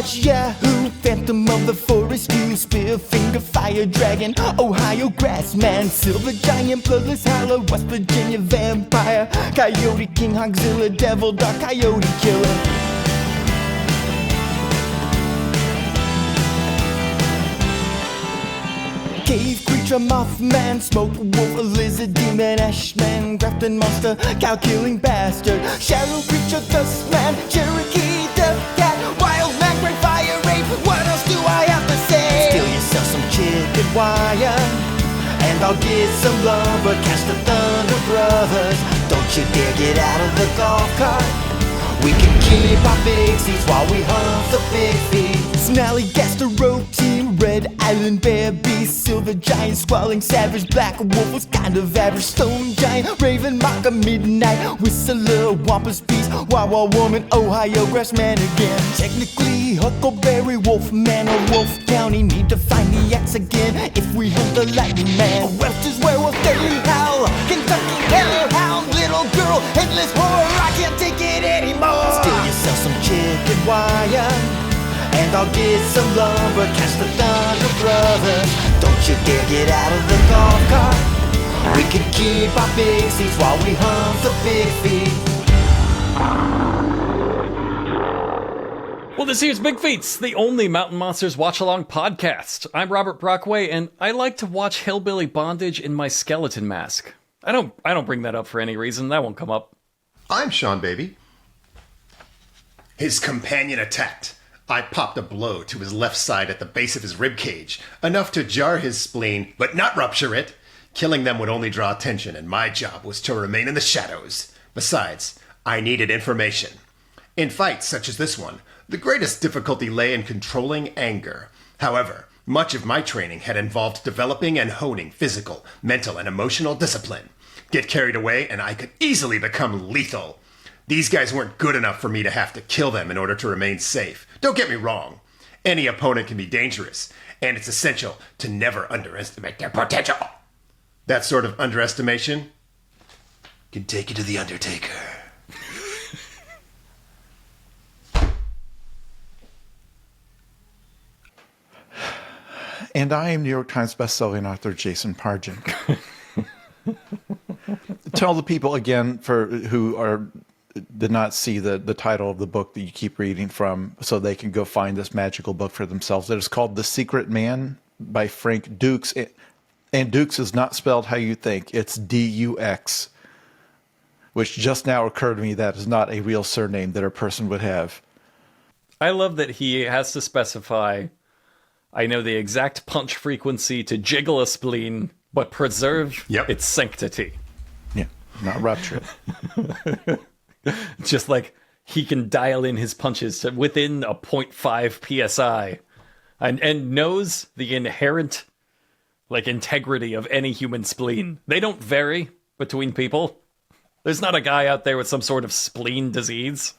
Witch, Yahoo, Phantom of the Forest, you Spear, Finger, Fire Dragon, Ohio Grassman, Silver Giant, Bloodless Hollow, West Virginia Vampire, Coyote King, Hogzilla, Devil, Dark Coyote Killer. Cave creature, Mothman, Smoke Wolf, Lizard Demon, Ashman, Grafton Monster, Cow-killing Bastard, Shadow Creature, Dustman, Cherokee, Death Cat, Wild Man, Great Fire Rape. What else do I have to say? Steal yourself some chicken wire, and I'll get some lumber. Catch the Thunder Brothers. Don't you dare get out of the golf cart. We can keep our big seats while we hunt the big feet. Snarly Gastro Team, Red Island Bear Beast, Silver Giant, Squalling Savage, Black Wolf was kind of average, Stone Giant, Raven Mocker, Midnight Whistler, Wampus Beast, Wawa Woman, Ohio Grassman again. Technically Huckleberry Wolfman or Wolf County, need to find the axe again if we hunt the Lightning Man. Welch's Werewolf, Daily Howl, Kentucky Hellhound, Little Girl, Headless Horror, I can't take it anymore. Steal yourself some chicken wire, and I'll get some lumber. Catch the Thunder Brothers. Don't you dare get out of the golf cart. We can keep our big seats while we hunt the big feet. Well, this here's Big Feets, the only Mountain Monsters watch-along podcast. I'm Robert Brockway, and I like to watch hillbilly bondage in my skeleton mask. I don't bring that up for any reason. That won't come up. I'm Sean Baby. His companion attacked. I popped a blow to his left side at the base of his rib cage, enough to jar his spleen, but not rupture it. Killing them would only draw attention, and my job was to remain in the shadows. Besides, I needed information. In fights such as this one, the greatest difficulty lay in controlling anger. However, much of my training had involved developing and honing physical, mental, and emotional discipline. Get carried away, and I could easily become lethal. These guys weren't good enough for me to have to kill them in order to remain safe. Don't get me wrong. Any opponent can be dangerous, and it's essential to never underestimate their potential. That sort of underestimation can take you to the Undertaker. And I am New York Times bestselling author Jason Pargin. Tell the people again who did not see the title of the book that you keep reading from, so they can go find this magical book for themselves. That is called The Secret Man by Frank Dukes. And Dukes is not spelled how you think. It's D-U-X, which just now occurred to me that is not a real surname that a person would have. I love that he has to specify, I know the exact punch frequency to jiggle a spleen, but preserve its sanctity. Yeah, not rupture it. Just like he can dial in his punches to within a 0.5 psi and knows the inherent integrity of any human spleen. They don't vary between people. There's not a guy out there with some sort of spleen disease.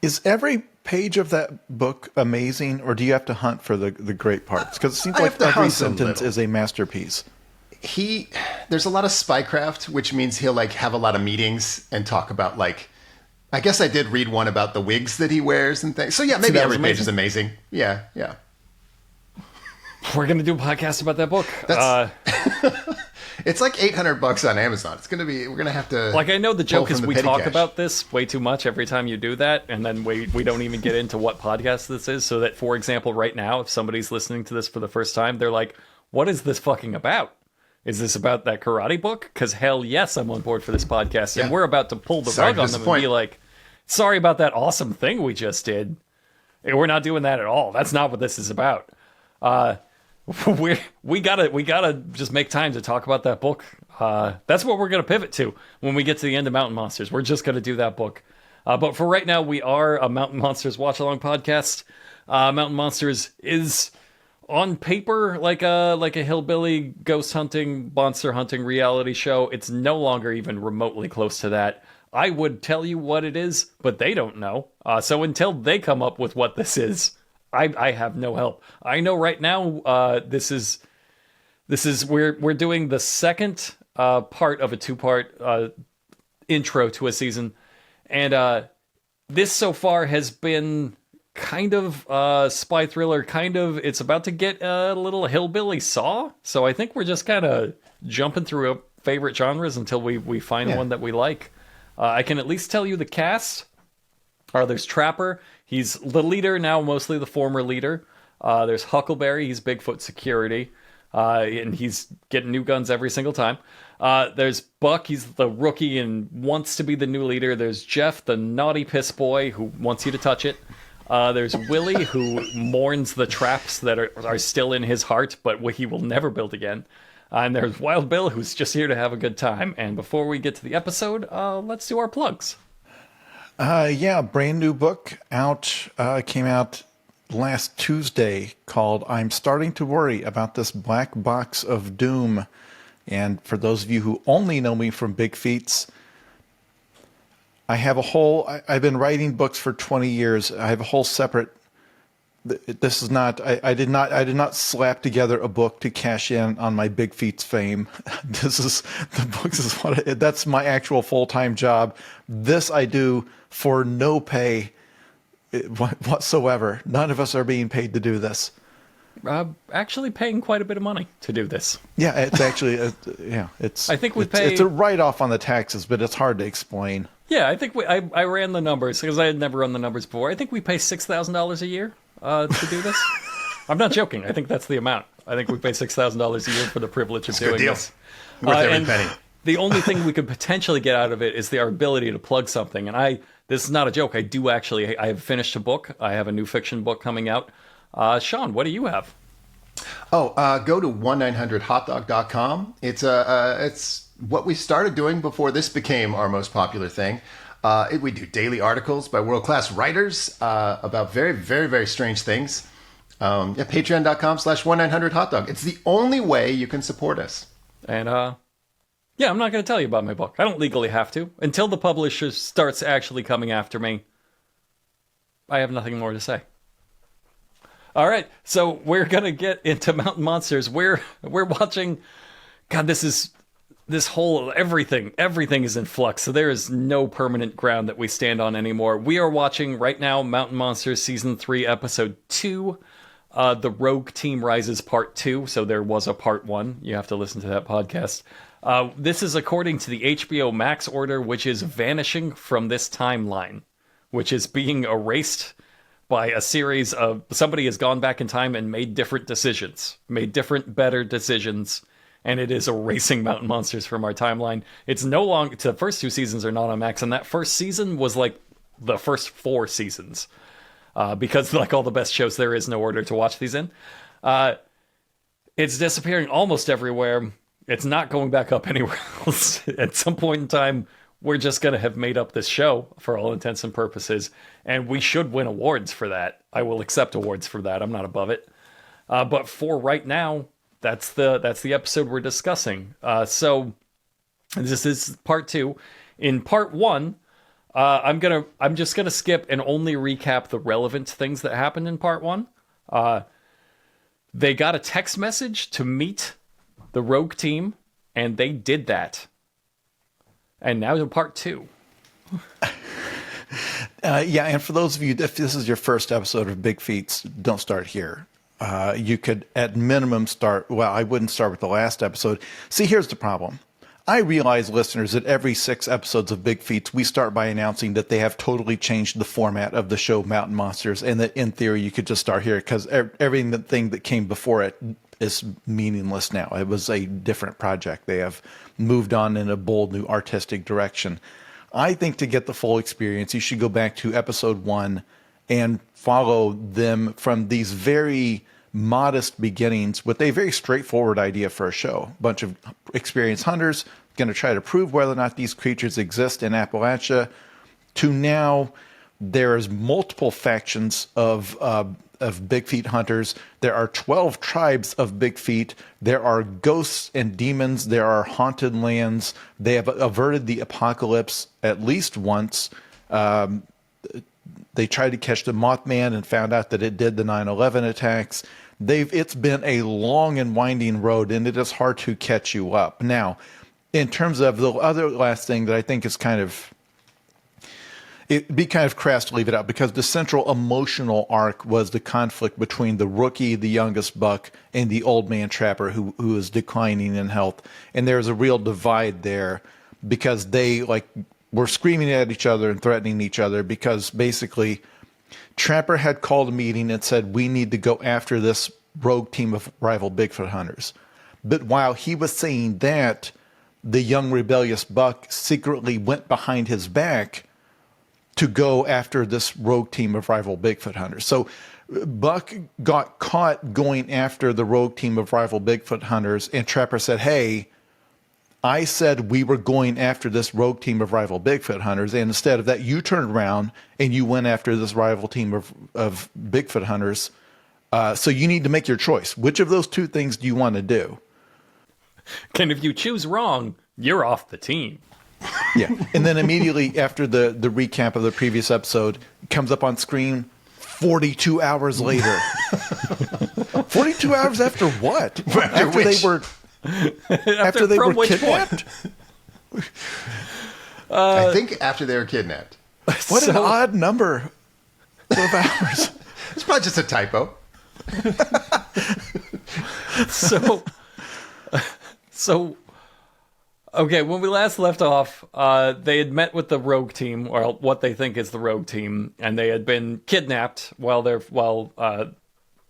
Is every page of that book amazing, or do you have to hunt for the great parts? Because it seems like every sentence is a masterpiece. There's a lot of spycraft, which means he'll have a lot of meetings and talk about I guess I did read one about the wigs that he wears and things. So yeah, maybe every page is amazing. Yeah. We're going to do a podcast about that book. It's like $800 on Amazon. We're going to have to. I know the joke is we talk about this way too much every time you do that. And then we don't even get into what podcast this is. So that, for example, right now, if somebody's listening to this for the first time, they're like, what is this fucking about? Is this about that karate book? Because hell yes, I'm on board for this podcast. And we're about to pull the rug on them and be like, sorry about that awesome thing we just did. We're not doing that at all. That's not what this is about. We gotta just make time to talk about that book. That's what we're gonna pivot to when we get to the end of Mountain Monsters. We're just gonna do that book. But for right now, we are a Mountain Monsters watch-along podcast. Mountain Monsters is on paper like a hillbilly ghost hunting, monster hunting reality show. It's no longer even remotely close to that. I would tell you what it is, but they don't know. So until they come up with what this is, I have no help. I know right now this is we're doing the second part of a two-part intro to a season, and this so far has been kind of spy thriller, kind of, it's about to get a little hillbilly Saw. So I think we're just kind of jumping through favorite genres until we find one that we like. I can at least tell you the cast. There's Trapper. He's the leader now, mostly the former leader. There's Huckleberry. He's Bigfoot security. And he's getting new guns every single time. There's Buck. He's the rookie and wants to be the new leader. There's Jeff, the naughty piss boy who wants you to touch it. There's Willie, who mourns the traps that are still in his heart, but he will never build again. And there's Wild Bill, who's just here to have a good time. And before we get to the episode, let's do our plugs. Brand new book out, came out last Tuesday called I'm Starting to Worry About This Black Box of Doom. And for those of you who only know me from Big Feats, I've been writing books for 20 years. I have a whole separate, this is not, I did not slap together a book to cash in on my Big Feats fame. That's my actual full-time job. This I do for no pay whatsoever. None of us are being paid to do this. Actually paying quite a bit of money to do this. Yeah, it's actually, I think it's a write-off on the taxes, but it's hard to explain. Yeah, I think I ran the numbers because I had never run the numbers before. I think we pay $6,000 a year to do this. I'm not joking. I think that's the amount. I think we pay $6,000 a year for the privilege of doing this. Worth every penny. The only thing we could potentially get out of it is our ability to plug something. And this is not a joke. I have finished a book. I have a new fiction book coming out. Sean, what do you have? Go to 1-900hotdog.com. It's what we started doing before this became our most popular thing. We do daily articles by world-class writers about very, very, very strange things. Patreon.com/1900hotdog. It's the only way you can support us. And I'm not going to tell you about my book. I don't legally have to. Until the publisher starts actually coming after me, I have nothing more to say. All right, so we're going to get into Mountain Monsters. We're watching... God, this whole... Everything is in flux, so there is no permanent ground that we stand on anymore. We are watching, right now, Mountain Monsters Season 3, Episode 2. The Rogue Team Rises Part 2, so there was a Part 1. You have to listen to that podcast. This is according to the HBO Max order, which is vanishing from this timeline, which is being erased by a series of... Somebody has gone back in time and made different decisions, made different, better decisions, and it is erasing Mountain Monsters from our timeline. It's no longer... The first 2 seasons are not on Max, and that first season was like the first 4 seasons. Because like all the best shows, there is no order to watch these in. It's disappearing almost everywhere. It's not going back up anywhere else. At some point in time, we're just going to have made up this show for all intents and purposes, and we should win awards for that. I will accept awards for that. I'm not above it. But for right now, that's the episode we're discussing. So this is part 2. In part 1, I'm just gonna skip and only recap the relevant things that happened in part 1. They got a text message to meet the Rogue Team, and they did that. And now to part 2. And for those of you, if this is your first episode of Big Feats, don't start here. You could, at minimum, start... Well, I wouldn't start with the last episode. See, here's the problem. I realize, listeners, that every 6 episodes of Big Feats, we start by announcing that they have totally changed the format of the show Mountain Monsters, and that, in theory, you could just start here, because everything that came before it is meaningless now. It was a different project. They have moved on in a bold new artistic direction. I think to get the full experience, you should go back to episode 1 and follow them from these very modest beginnings with a very straightforward idea for a show. A bunch of experienced hunters going to try to prove whether or not these creatures exist in Appalachia, to now there's multiple factions of Bigfeet hunters. There are 12 tribes of Bigfeet. There are ghosts and demons. There are haunted lands. They have averted the apocalypse at least once. They tried to catch the Mothman and found out that it did the 9/11 attacks. It's been a long and winding road, and it is hard to catch you up. Now, in terms of the other last thing that I think is kind of... it'd be kind of crass to leave it out because the central emotional arc was the conflict between the rookie, the youngest buck, and the old man trapper who is declining in health. And there's a real divide there because they were screaming at each other and threatening each other because basically Trapper had called a meeting and said, we need to go after this rogue team of rival Bigfoot hunters. But while he was saying that, the young rebellious buck secretly went behind his back to go after this rogue team of rival Bigfoot hunters. So Buck got caught going after the rogue team of rival Bigfoot hunters, and Trapper said, hey, I said we were going after this rogue team of rival Bigfoot hunters, and instead of that, you turned around and you went after this rival team of Bigfoot hunters. So you need to make your choice. Which of those two things do you want to do? And if you choose wrong, you're off the team. Yeah. And then immediately after the recap of the previous episode, it comes up on screen 42 hours later. 42 hours after what? After they were kidnapped? I think after they were kidnapped. What an odd number of hours. It's probably just a typo. So, okay, when we last left off, they had met with the rogue team, or what they think is the rogue team, and they had been kidnapped while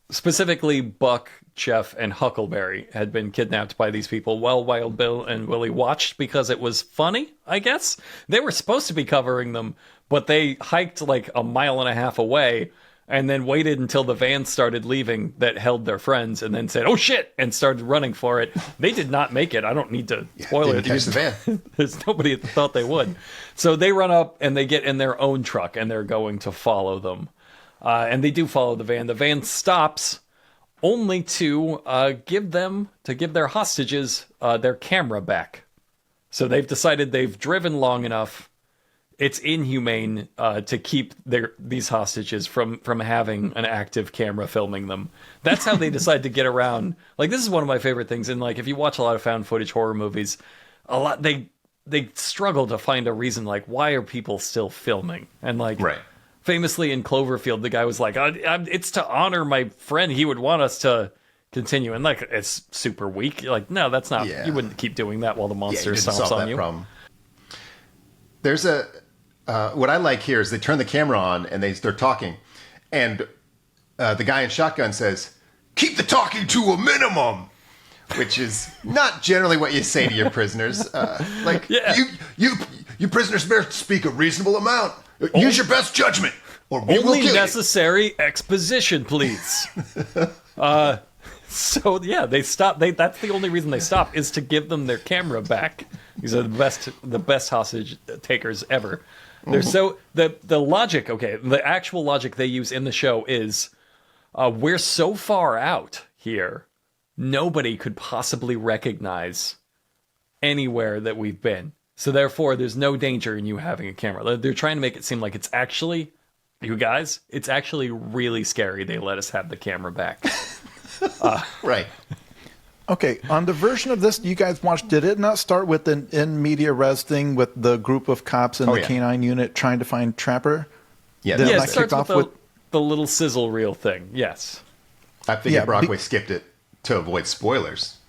specifically Buck, Jeff, and Huckleberry had been kidnapped by these people while Wild Bill and Willie watched because it was funny, I guess. They were supposed to be covering them, but they hiked like a mile and a half away and then waited until the van started leaving that held their friends and then said, oh shit, and started running for it. They did not make it. I don't need to spoil it. Catch the van. There's nobody that thought they would. So they run up and they get in their own truck and they're going to follow them. And they do follow the van. The van stops only to give their hostages their camera back. So they've decided they've driven long enough. It's inhumane to keep these hostages from having an active camera filming them. That's how they decide to get around. Like, this is one of my favorite things. And like, if you watch a lot of found footage horror movies, they struggle to find a reason. Like, why are people still filming? And like, right. Famously in Cloverfield, the guy was like, it's to honor my friend. He would want us to continue. And like, it's super weak. You're like, no, that's not. Yeah. You wouldn't keep doing that while the monster stomps on you. Problem. There's what I like here is they turn the camera on and they're talking. And the guy in shotgun says, keep the talking to a minimum. Which is not generally what you say to your prisoners. You prisoners better speak a reasonable amount. Use your best judgment, or we will kill you. Only necessary exposition, please. So yeah, they stop. That's the only reason they stop is to give them their camera back. These are the best hostage takers ever. They're so the logic. Okay, the actual logic they use in the show is we're so far out here. Nobody could possibly recognize anywhere that we've been. So therefore, there's no danger in you having a camera. They're trying to make it seem like it's actually, you guys, it's actually really scary they let us have the camera back. Right. Okay, on the version of this you guys watched, did it not start with an in media res thing with the group of cops in the canine unit trying to find Trapper? Yeah, did it not starts kick off with the little sizzle reel thing, yes. I figured Brockway skipped it to avoid spoilers.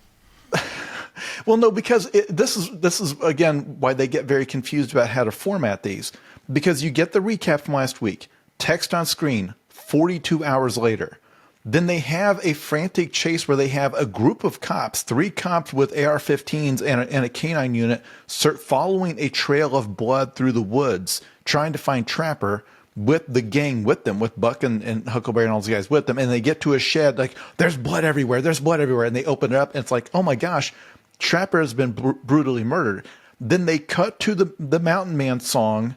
Well, no, because this is again why they get very confused about how to format these. Because you get the recap from last week, text on screen, 42 hours later. Then they have a frantic chase where they have a group of cops, 3 cops with AR-15s and a canine unit, following a trail of blood through the woods, trying to find Trapper with the gang with them, with Buck and Huckleberry and all those guys with them. And they get to a shed, like, there's blood everywhere. And they open it up, and it's like, oh my gosh, Trapper has been brutally murdered. Then they cut to the Mountain Man song.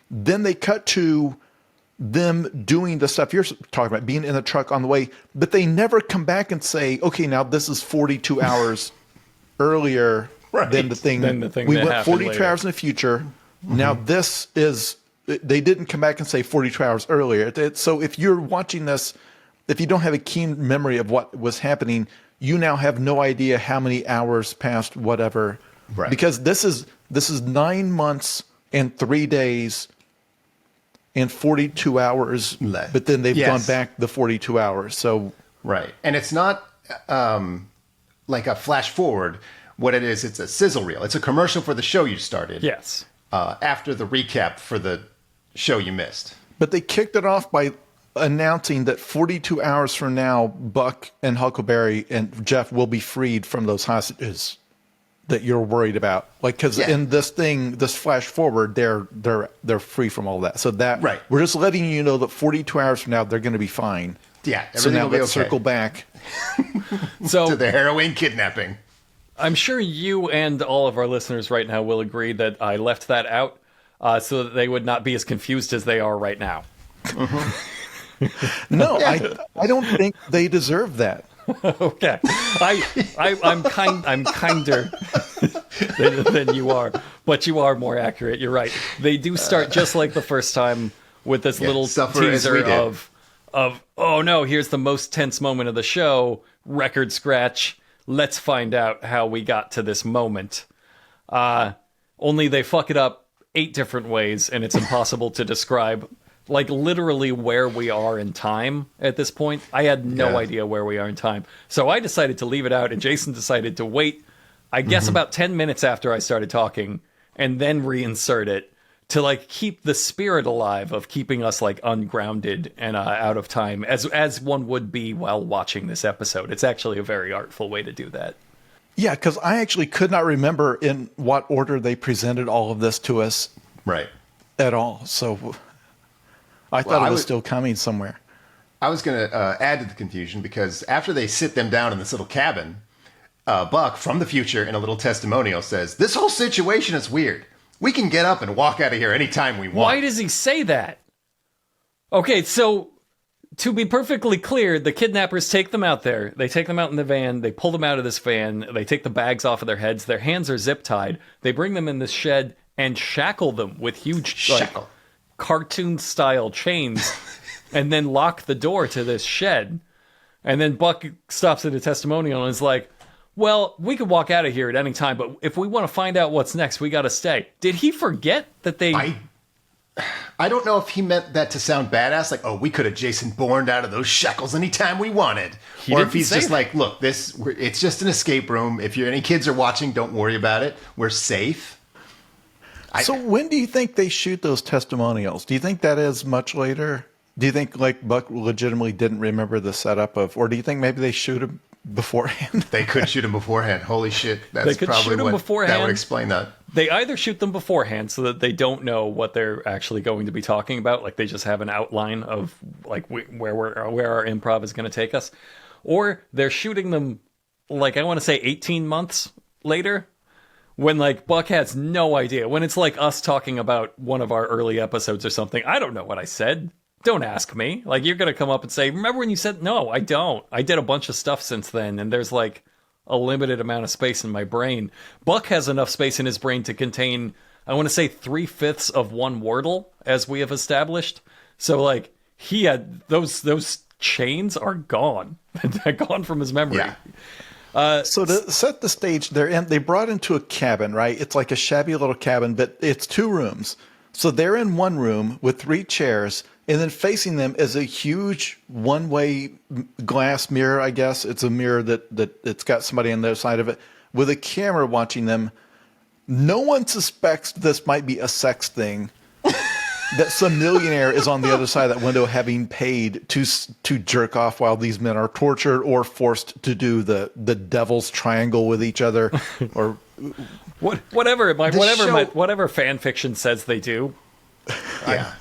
Then they cut to them doing the stuff you're talking about, being in the truck on the way. But they never come back and say, okay, now this is 42 hours earlier than the thing. We went 42 later. hours in the future. Mm-hmm. Now this is... They didn't come back and say 42 hours earlier. So if you're watching this, if you don't have a keen memory of what was happening, you now have no idea how many hours passed, whatever. Right. Because this is 9 months and 3 days and 42 hours, Left. but then they've Yes. gone back the 42 hours. So Right. And it's not like a flash forward. What it is, it's a sizzle reel. It's a commercial for the show you started. Yes. After the recap for the show you missed. but they kicked it off by announcing that 42 hours from now, Buck and Huckleberry and Jeff will be freed from those hostages that you're worried about. Like, because Yeah. in this thing, this flash forward, they're free from all that. So that Right. we're just letting you know that 42 hours from now, they're going to be fine. Yeah. So Everything now will be let's okay. circle back. So To the heroin kidnapping. I'm sure you and all of our listeners right now will agree that I left that out so that they would not be as confused as they are right now. No, I don't think they deserve that. Okay, I'm kinder than you are, but you are more accurate. You're right. They do start just like the first time with this little suffer as we teaser did. of oh no, here's the most tense moment of the show. Record scratch. Let's find out how we got to this moment. Only they fuck it up 8 different ways, and it's impossible to describe. Like, literally where we are in time at this point. I had no idea where we are in time. So I decided to leave it out, and Jason decided to wait, I guess, about 10 minutes after I started talking, and then reinsert it to, like, keep the spirit alive of keeping us, like, ungrounded and out of time, as one would be while watching this episode. It's actually a very artful way to do that. Yeah, because I actually could not remember in what order they presented all of this to us Right. at all. So I thought it was still coming somewhere. I was going to add to the confusion because after they sit them down in this little cabin, Buck from the future in a little testimonial says, "This whole situation is weird. We can get up and walk out of here anytime we want." Why does he say that? Okay, so to be perfectly clear, the kidnappers take them out there. They take them out in the van. They pull them out of this van. They take the bags off of their heads. Their hands are zip tied. They bring them in this shed and shackle them with huge Shackle. cartoon-style chains and then lock the door to this shed. And then Buck stops at a testimonial and is like, well, we could walk out of here at any time, but if we want to find out what's next, we got to stay. Did he forget that they... I don't know if he meant that to sound badass, like, oh, we could have Jason Bourne out of those shackles anytime we wanted. He Or if didn't he's say just that. like, look, it's just an escape room. If any kids are watching, don't worry about it. We're safe. So when do you think they shoot those testimonials? Do you think that is much later? Do you think like Buck legitimately didn't remember the setup of, or do you think maybe they shoot him beforehand? They could shoot him beforehand. Holy shit. They That's could probably shoot him what beforehand. that would explain that. They either shoot them beforehand so that they don't know what they're actually going to be talking about, like they just have an outline of like where our improv is going to take us, or they're shooting them like I want to say 18 months later, when like Buck has no idea. When it's like us talking about one of our early episodes or something, I don't know what I said. Don't ask me. Like you're going to come up and say, "Remember when you said?" No, I don't. I did a bunch of stuff since then, and there's like a limited amount of space in my brain. Buck has enough space in his brain to contain, I want to say 3/5 of one Wordle, as we have established. So like he had those chains are gone. They're gone from his memory. Yeah. So to set the stage, they brought into a cabin, right? It's like a shabby little cabin, but it's 2 rooms. So they're in one room with 3 chairs, and then facing them is a huge one-way glass mirror, I guess. It's a mirror that it's got somebody on the other side of it with a camera watching them. No one suspects this might be a sex thing. That some millionaire is on the other side of that window having paid to jerk off while these men are tortured or forced to do the devil's triangle with each other, or whatever fan fiction says they do. Yeah.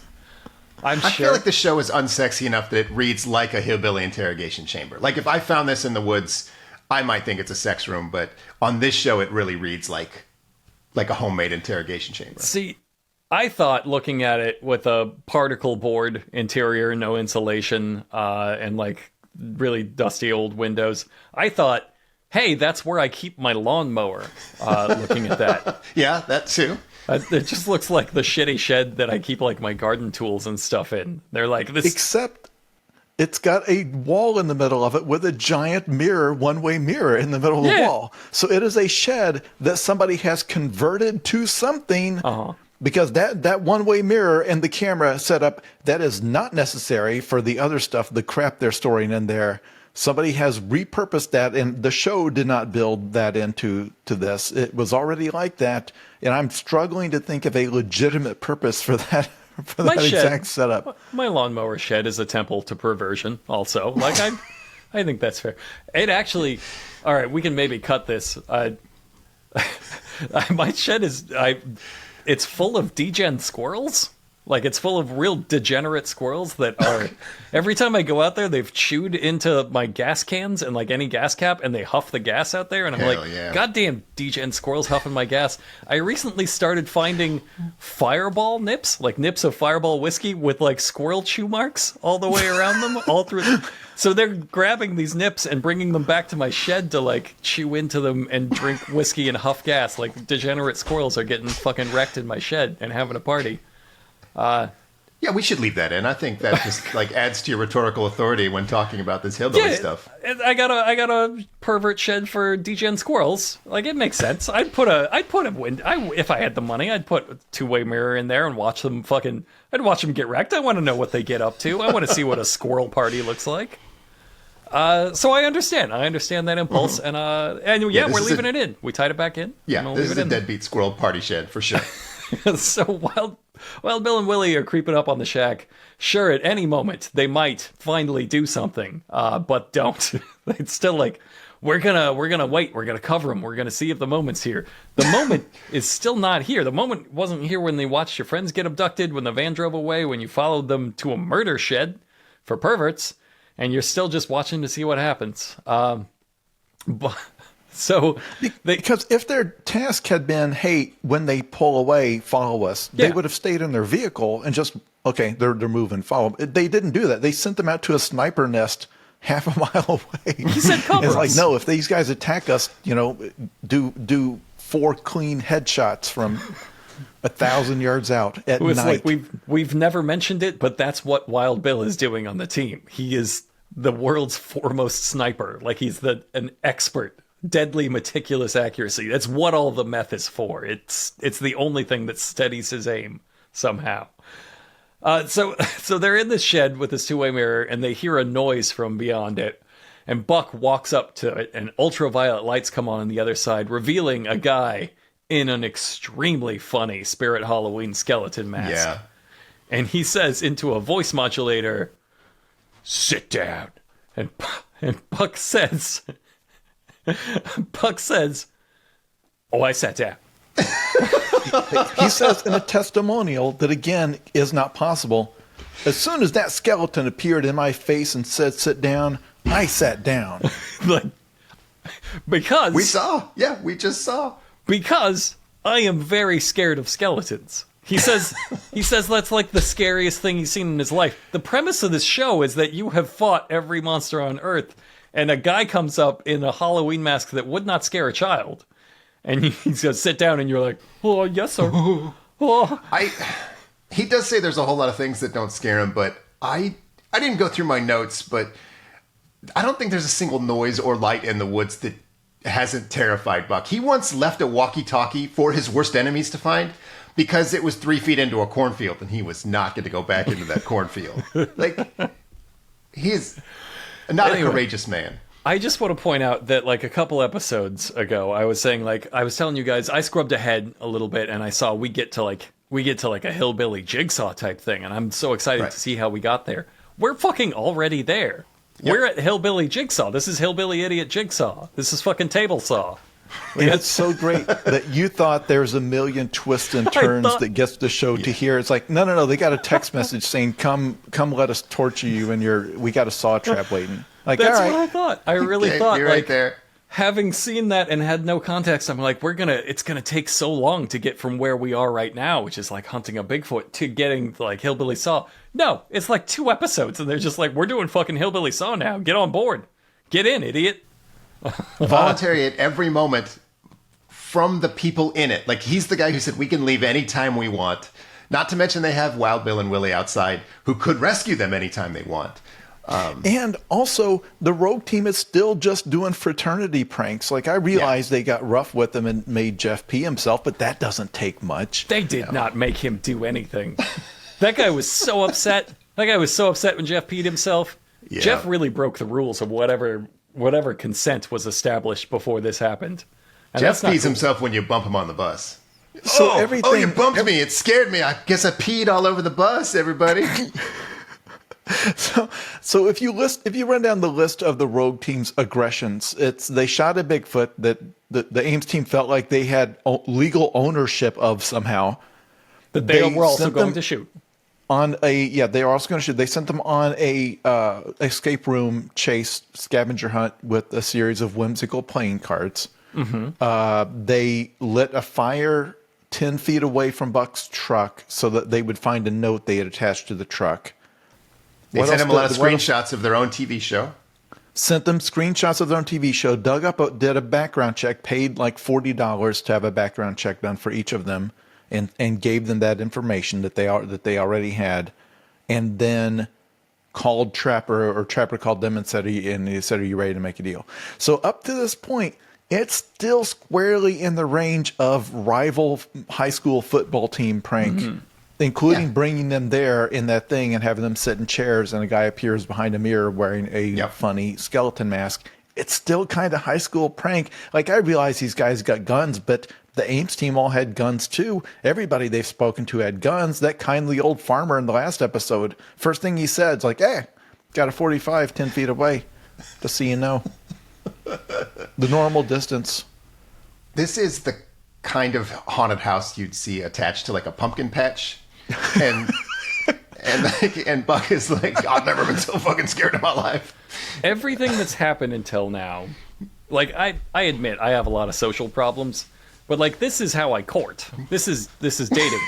I'm I sure. feel like the show is unsexy enough that it reads like a hillbilly interrogation chamber. Like if I found this in the woods, I might think it's a sex room, but on this show it really reads like a homemade interrogation chamber. See, I thought looking at it with a particle board interior, no insulation, and like really dusty old windows, I thought, hey, that's where I keep my lawnmower. Looking at that. Yeah, that too. It just looks like the shitty shed that I keep like my garden tools and stuff in. They're like this. except it's got a wall in the middle of it with a giant mirror, one-way mirror in the middle of the Yeah. wall. So it is a shed that somebody has converted to something because that one-way mirror and the camera setup, that is not necessary for the other stuff, the crap they're storing in there. Somebody has repurposed that, and the show did not build that into this. It was already like that, and I'm struggling to think of a legitimate purpose for that exact setup. My lawnmower shed is a temple to perversion. Also, like I think that's fair. It actually, all right, we can maybe cut this. My shed it's full of degen squirrels. Like, it's full of real degenerate squirrels that are, every time I go out there, they've chewed into my gas cans and, like, any gas cap, and they huff the gas out there, and I'm goddamn degen squirrels huffing my gas. I recently started finding Fireball nips, like nips of Fireball whiskey with, like, squirrel chew marks all the way around them, all through. So they're grabbing these nips and bringing them back to my shed to, like, chew into them and drink whiskey and huff gas. Like, degenerate squirrels are getting fucking wrecked in my shed and having a party. Yeah, we should leave that in. I think that just like adds to your rhetorical authority when talking about this hillbilly stuff. I got a pervert shed for degen squirrels. Like, it makes sense. I'd put a if I had the money, I'd put a two-way mirror in there and watch them I'd watch them get wrecked. I want to know what they get up to. I want to see what a squirrel party looks like. So I understand that impulse, and we're leaving it in. We tied it back in. Yeah, this is a deadbeat squirrel party shed for sure. So while Bill and Willie are creeping up on the shack, sure, at any moment they might finally do something, but don't. It's still like, we're gonna wait, we're gonna cover them, we're gonna see if the moment's here. The moment is still not here. The moment wasn't here when they watched your friends get abducted, when the van drove away, when you followed them to a murder shed for perverts, and you're still just watching to see what happens. Because if their task had been, hey, when they pull away, follow us, they would have stayed in their vehicle and just, okay, they're moving, follow. They didn't do that. They sent them out to a sniper nest half a mile away. He said cover It's us. like, no, if these guys attack us, do 4 clean headshots from 1,000 yards out at night. Like we've never mentioned it, but that's what Wild Bill is doing on the team. He is the world's foremost sniper. Like, he's an expert. Deadly meticulous accuracy. That's what all the meth is for. It's the only thing that steadies his aim somehow. So they're in this shed with this two-way mirror, and they hear a noise from beyond it. And Buck walks up to it, and ultraviolet lights come on the other side, revealing a guy in an extremely funny Spirit Halloween skeleton mask. Yeah. And he says into a voice modulator, "Sit down." And Buck says, "Oh, I sat down." He says in a testimonial that, again, is not possible. As soon as that skeleton appeared in my face and said, "Sit down," I sat down. Because we just saw. Because I am very scared of skeletons. He says that's like the scariest thing he's seen in his life. The premise of this show is that you have fought every monster on Earth, and a guy comes up in a Halloween mask that would not scare a child. And he says, "Sit down," and you're like, "Oh, yes, sir." Oh. He does say there's a whole lot of things that don't scare him, but I didn't go through my notes, but I don't think there's a single noise or light in the woods that hasn't terrified Buck. He once left a walkie-talkie for his worst enemies to find because it was 3 feet into a cornfield, and he was not going to go back into that cornfield. Like, he's not a courageous man. I just want to point out that, like, a couple episodes ago, I was saying, like, I was telling you guys, I scrubbed ahead a little bit, and I saw we get to like a hillbilly jigsaw type thing, and I'm so excited to see how we got there. We're fucking already there. Yep. We're at hillbilly jigsaw. This is hillbilly idiot jigsaw. This is fucking table saw. And it's so great that you thought there's a million twists and turns that gets the show to here. It's like, no. They got a text message saying, come let us torture you, and we got a saw trap waiting. Like, that's all right. what I thought. I really thought, you're right there. Having seen that and had no context, I'm like, it's gonna take so long to get from where we are right now, which is like hunting a Bigfoot, to getting like hillbilly saw. No, it's like 2 episodes, and they're just like, we're doing fucking hillbilly saw now. Get on board. Get in, idiot. Voluntary at every moment from the people in it. Like, he's the guy who said we can leave anytime we want. Not to mention they have Wild Bill and Willie outside who could rescue them anytime they want. And also, the rogue team is still just doing fraternity pranks. Like, I realize they got rough with him and made Jeff pee himself, but that doesn't take much. They did not make him do anything. That guy was so upset. That guy was so upset when Jeff peed himself. Yeah. Jeff really broke the rules of whatever consent was established before this happened. And Jeff that's not pees cool. himself when you bump him on the bus. So Oh, you bumped me. It scared me. I guess I peed all over the bus, everybody. So if you run down the list of the rogue team's aggressions, they shot a Bigfoot that the Ames team felt like they had legal ownership of somehow. But they were also sent going them to shoot. They are also going to shoot. They sent them on a escape room chase scavenger hunt with a series of whimsical playing cards. Mm-hmm. They lit a fire 10 feet away from Buck's truck so that they would find a note they had attached to the truck. They sent him a lot of screenshots of their own TV show. Sent them screenshots of their own TV show, did a background check, paid like $40 to have a background check done for each of them, and gave them that information that they already had, and then called Trapper, or Trapper called them and he said, "Are you ready to make a deal?" So up to this point, it's still squarely in the range of rival high school football team prank, including bringing them there in that thing and having them sit in chairs, and a guy appears behind a mirror wearing a funny skeleton mask. It's still kind of high school prank. Like, I realize these guys got guns, but the Ames team all had guns too. Everybody they've spoken to had guns. That kindly old farmer in the last episode, first thing he said is like, "Hey, got a 45 10 feet away, just so you know." The normal distance. This is the kind of haunted house you'd see attached to like a pumpkin patch, and and Buck is like, "I've never been so fucking scared in my life." Everything that's happened until now, like, I admit I have a lot of social problems, but like, this is how I court. This is dating.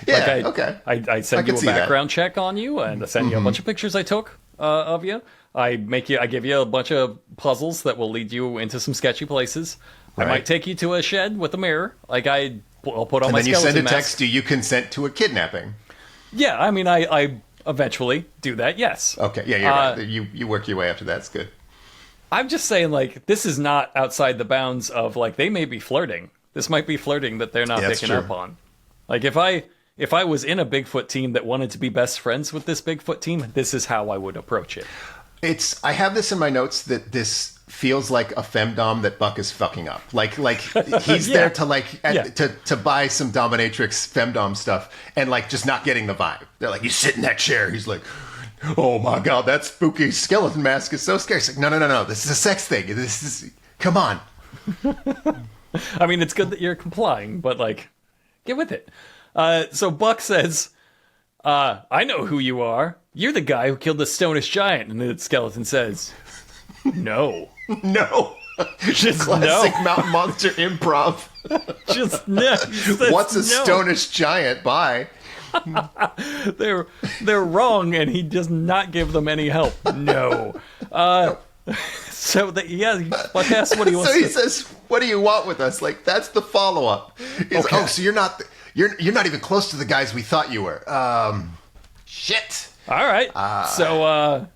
Yeah, like okay. I send you a see that. background check on you, and I send you a bunch of pictures I took of you. I give you a bunch of puzzles that will lead you into some sketchy places. Right. I might take you to a shed with a mirror. Like, I'll put on And my then you skeleton send a mask. text, "Do you consent to a kidnapping?" Yeah, I mean, I eventually do that. Yes. Okay, yeah, you're right. You work your way up to that. It's good. I'm just saying, like, this is not outside the bounds of, like, they may be flirting. This might be flirting that they're not Yeah, that's picking true. up on. Like, if I was in a Bigfoot team that wanted to be best friends with this Bigfoot team, this is how I would approach it. I have this in my notes that this feels like a femdom that Buck is fucking up. Like he's Yeah. there to to buy some dominatrix femdom stuff, and like just not getting the vibe. They're like, "You sit in that chair." He's like, "Oh my god, that spooky skeleton mask is so scary." It's like, no, this is a sex thing. This is, come on. I mean, it's good that you're complying, but, like, get with it. So Buck says, "I know who you are. You're the guy who killed the Stonish giant." And the skeleton says, "No." No. Just Classic no. Mountain Monster improv. Just no. He says What's a no. Stonish giant? Bye. They're wrong, and he does not give them any help. No. So Buck asks what he wants So he to... says, "What do you want with us?" Like, that's the follow up. Okay. "Oh, so you're not even close to the guys we thought you were." Shit. All right. So,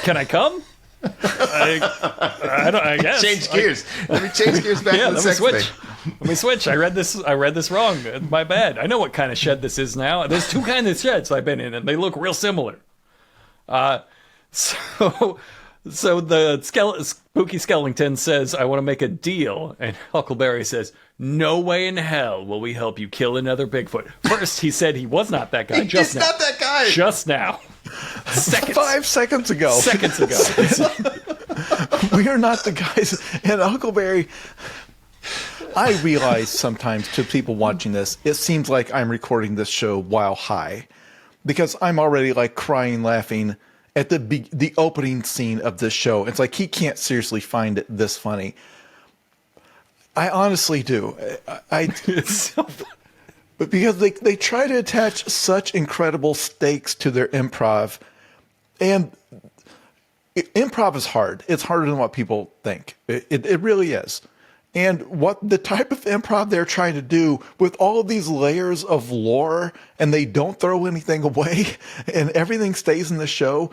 can I come? I guess. Change gears. Let me change gears back to the Let me sex switch. thing. Let me switch. I read this wrong. My bad. I know what kind of shed this is now. There's two kinds of sheds I've been in, and they look real similar. So the spooky skeleton says, "I want to make a deal," and Huckleberry says, "No way in hell will we help you kill another Bigfoot." First, he said he was not that guy. He's not that guy. Just now. Seconds. 5 seconds ago. Seconds ago. We are not the guys. And Huckleberry, I realize sometimes to people watching this, it seems like I'm recording this show while high, because I'm already like crying, laughing at the opening scene of this show. It's like he can't seriously find it this funny. I honestly do. It's so funny. But because they try to attach such incredible stakes to their improv, and improv is hard. It's harder than what people think. It really is. And what the type of improv they're trying to do with all of these layers of lore, and they don't throw anything away and everything stays in the show,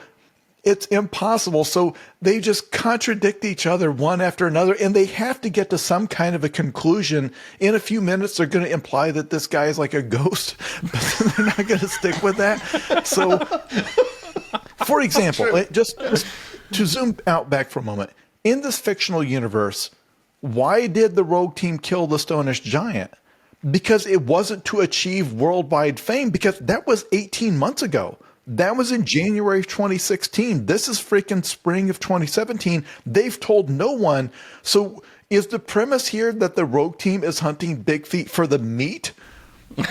it's impossible. So they just contradict each other one after another, and they have to get to some kind of a conclusion. In a few minutes, they're going to imply that this guy is like a ghost, but they're not going to stick with that. So, for example, just to zoom out back for a moment, in this fictional universe, why did the rogue team kill the Stonish Giant? Because it wasn't to achieve worldwide fame, because that was 18 months ago. That was in January of 2016. This is freaking spring of 2017. They've told no one. So is the premise here that the rogue team is hunting Big Feet for the meat? Are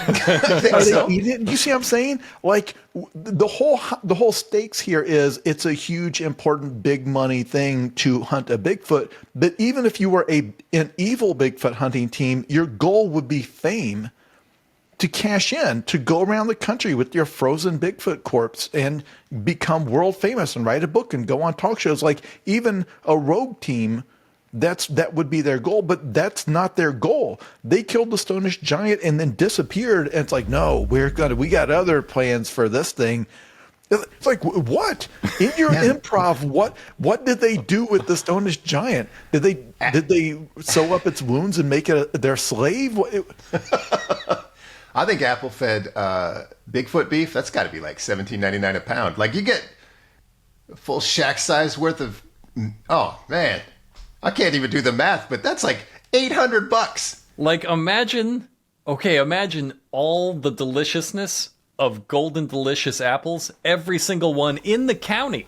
they eating it? You see what I'm saying? Like the whole stakes here is it's a huge, important, big money thing to hunt a Bigfoot. But even if you were an evil Bigfoot hunting team, your goal would be fame, to cash in, to go around the country with your frozen Bigfoot corpse and become world famous and write a book and go on talk shows. Like even a rogue team, that would be their goal, but that's not their goal. They killed the Stonish Giant and then disappeared. And it's like, no, we got other plans for this thing. It's like, what? In your improv, what did they do with the Stonish Giant? Did they sew up its wounds and make it their slave? I think apple-fed Bigfoot beef, that's got to be like $17.99 a pound. Like you get a full shack size worth of, oh man, I can't even do the math, but that's like $800. Like imagine all the deliciousness of Golden Delicious apples, every single one in the county,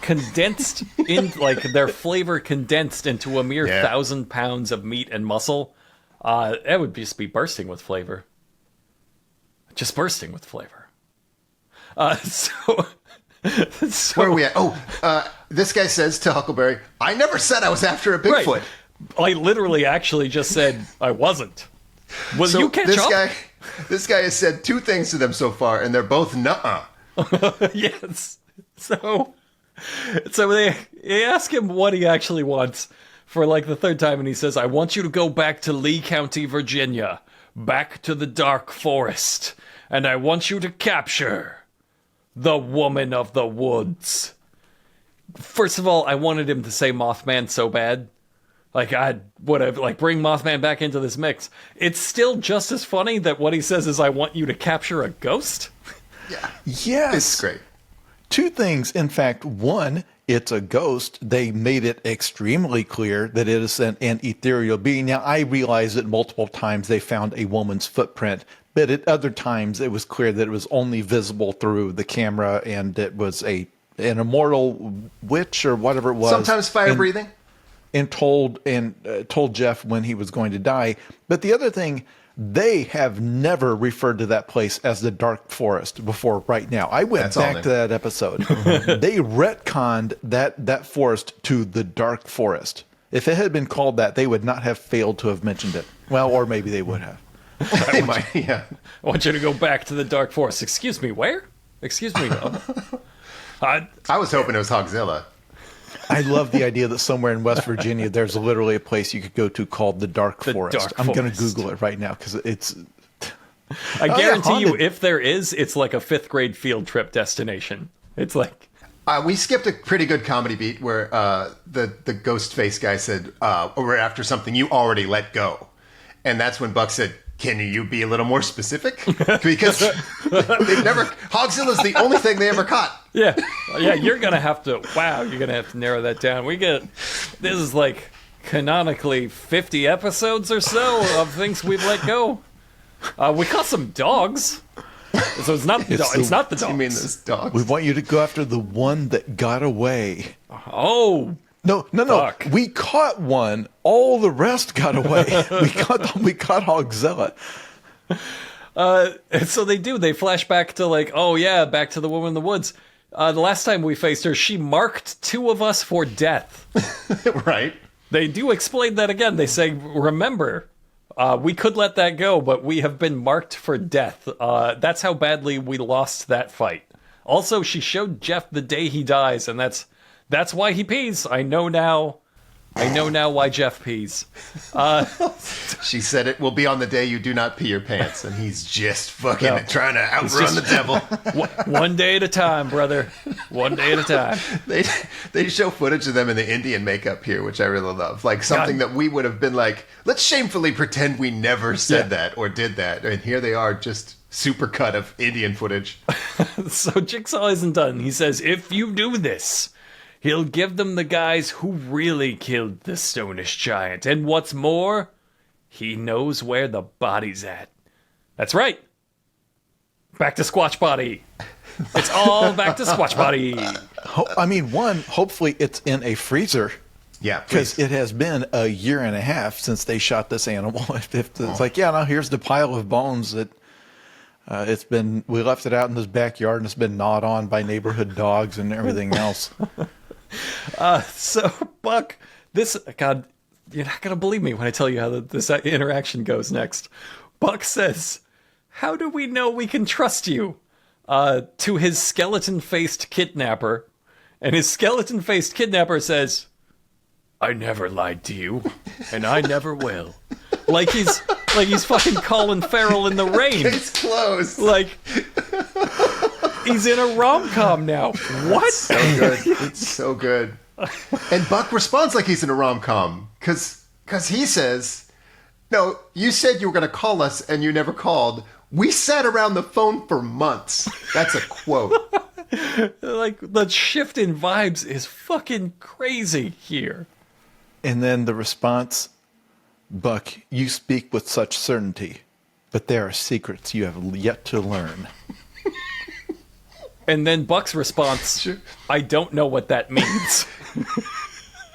condensed in like their flavor condensed into a mere 1,000 pounds of meat and muscle. That would just be bursting with flavor. Just bursting with flavor. So where are we at? This guy says to Huckleberry, I never said I was after a Bigfoot. Right. I literally actually just said I wasn't. Will you catch up? This guy has said two things to them so far, and they're both nuh-uh. Yes. So they ask him what he actually wants for like the third time, and he says, I want you to go back to Lee County, Virginia, back to the dark forest, and I want you to capture the woman of the woods. First of all, I wanted him to say Mothman so bad. Like, I would have, like, bring Mothman back into this mix. It's still just as funny that what he says is, I want you to capture a ghost. Yeah. Yes. It's great. Two things. In fact, one, it's a ghost. They made it extremely clear that it is an ethereal being. Now, I realize that multiple times they found a woman's footprint, but at other times it was clear that it was only visible through the camera, and it was an immortal witch or whatever it was. Sometimes fire breathing. And told Jeff when he was going to die. But the other thing, they have never referred to that place as the Dark Forest before right now. I went back to that episode. They retconned that forest to the Dark Forest. If it had been called that, they would not have failed to have mentioned it. Well, or maybe they would have. I want you to go back to the Dark Forest. Excuse me, where? Excuse me. I was hoping it was Hogzilla. I love the idea that somewhere in West Virginia, there's literally a place you could go to called the Dark Forest. I'm going to Google it right now because it's... I guarantee you, if there is, it's like a 5th grade field trip destination. It's like... we skipped a pretty good comedy beat where the ghost face guy said, we're after something you already let go. And that's when Buck said, can you be a little more specific? Because they've never... Hogzilla's the only thing they ever caught. Yeah, you're going to have to... Wow, you're going to have to narrow that down. This is like canonically 50 episodes or so of things we've let go. We caught some dogs. So it's not the dogs. You mean those dogs? We want you to go after the one that got away. Oh, No. Fuck. We caught one. All the rest got away. we caught Hogzilla. And so they do. They flash back to like, oh yeah, back to the woman in the woods. The last time we faced her, she marked 2 of us for death. Right. They do explain that again. They say, remember, we could let that go, but we have been marked for death. That's how badly we lost that fight. Also, she showed Jeff the day he dies, and that's why he pees. I know now I know now why Jeff pees. She said it will be on the day you do not pee your pants, and he's just fucking No. trying to outrun the devil. One day at a time, brother. One day at a time. They show footage of them in the Indian makeup here, which I really love. Like something that we would have been like, let's shamefully pretend we never said that or did that. And here they are, just super cut of Indian footage. So Jigsaw isn't done. He says, if you do this, he'll give them the guys who really killed the Stonish giant. And what's more, he knows where the body's at. That's right. Back to Squatch Body. It's all back to Squatch Body. Hopefully it's in a freezer. Yeah, because it has been a year and a half since they shot this animal. If it's like, yeah, no, here's the pile of bones that we left it out in this backyard and it's been gnawed on by neighborhood dogs and everything else. So Buck, God, you're not going to believe me when I tell you how this interaction goes next. Buck says, how do we know we can trust you? To his skeleton-faced kidnapper. And his skeleton-faced kidnapper says, I never lied to you, and I never will. Like he's fucking Colin Farrell in The Rain. Case closed. Like he's in a rom-com now. What? So good. It's so good. And Buck responds like he's in a rom-com because he says, no, you said you were going to call us and you never called. We sat around the phone for months. That's a quote. Like the shift in vibes is fucking crazy here. And then the response, Buck, you speak with such certainty, but there are secrets you have yet to learn. And then Buck's response, I don't know what that means.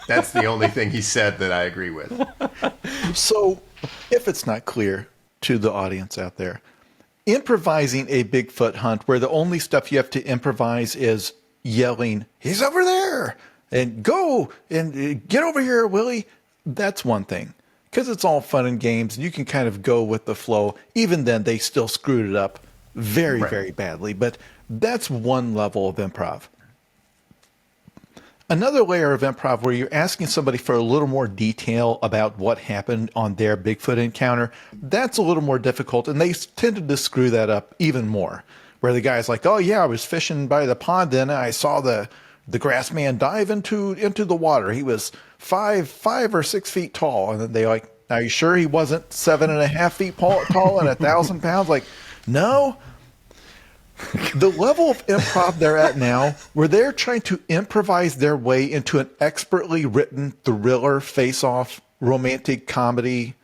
That's the only thing he said that I agree with. So, if it's not clear to the audience out there, improvising a Bigfoot hunt where the only stuff you have to improvise is yelling, he's over there, and go, and get over here, Willie, that's one thing. Because it's all fun and games, and you can kind of go with the flow. Even then, they still screwed it up very, very badly. But that's one level of improv. Another layer of improv where you're asking somebody for a little more detail about what happened on their Bigfoot encounter, that's a little more difficult, and they tended to screw that up even more. Where the guy's like, oh yeah, I was fishing by the pond then, and I saw the grass man dive into the water. He was 5 or 6 feet tall. And then they like, are you sure he wasn't 7.5 feet tall and 1,000 pounds? Like, no. The level of improv they're at now, where they're trying to improvise their way into an expertly written thriller, face-off, romantic comedy,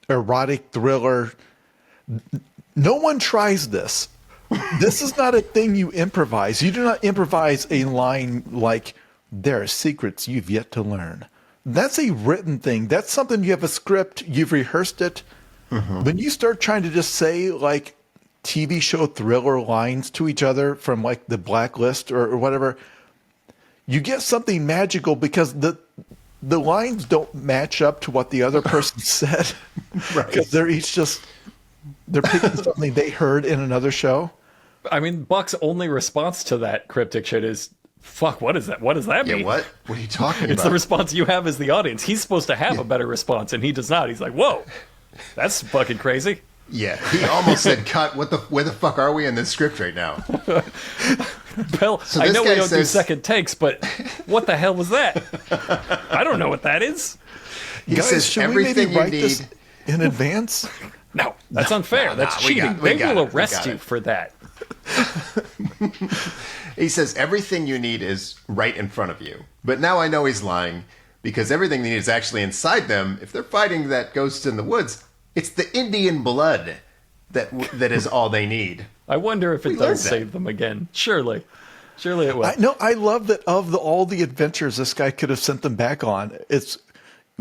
erotic thriller. No one tries this. This is not a thing you improvise. You do not improvise a line like, there are secrets you've yet to learn. That's a written thing. That's something you have a script, you've rehearsed it. Mm-hmm. When you start trying to just say like TV show thriller lines to each other from like the Blacklist or whatever, you get something magical because the lines don't match up to what the other person said. Right. Because they're each they're picking something they heard in another show. I mean, Buck's only response to that cryptic shit is, fuck, what is that? What does that mean? Yeah, what? What are you talking about? It's the response you have as the audience. He's supposed to have a better response, and he does not. He's like, whoa, that's fucking crazy. Yeah, he almost said, cut, where the fuck are we in this script right now? Bill, so I know we don't do second takes, but what the hell was that? I don't know what that is. He says, should we maybe write this in advance? No, that's unfair. That's cheating. They will arrest you for that. He says, everything you need is right in front of you. But now I know he's lying, because everything they need is actually inside them. If they're fighting that ghost in the woods, it's the Indian blood that is all they need. I wonder if it does save them again. Surely it will. I love that of all the adventures this guy could have sent them back on, it's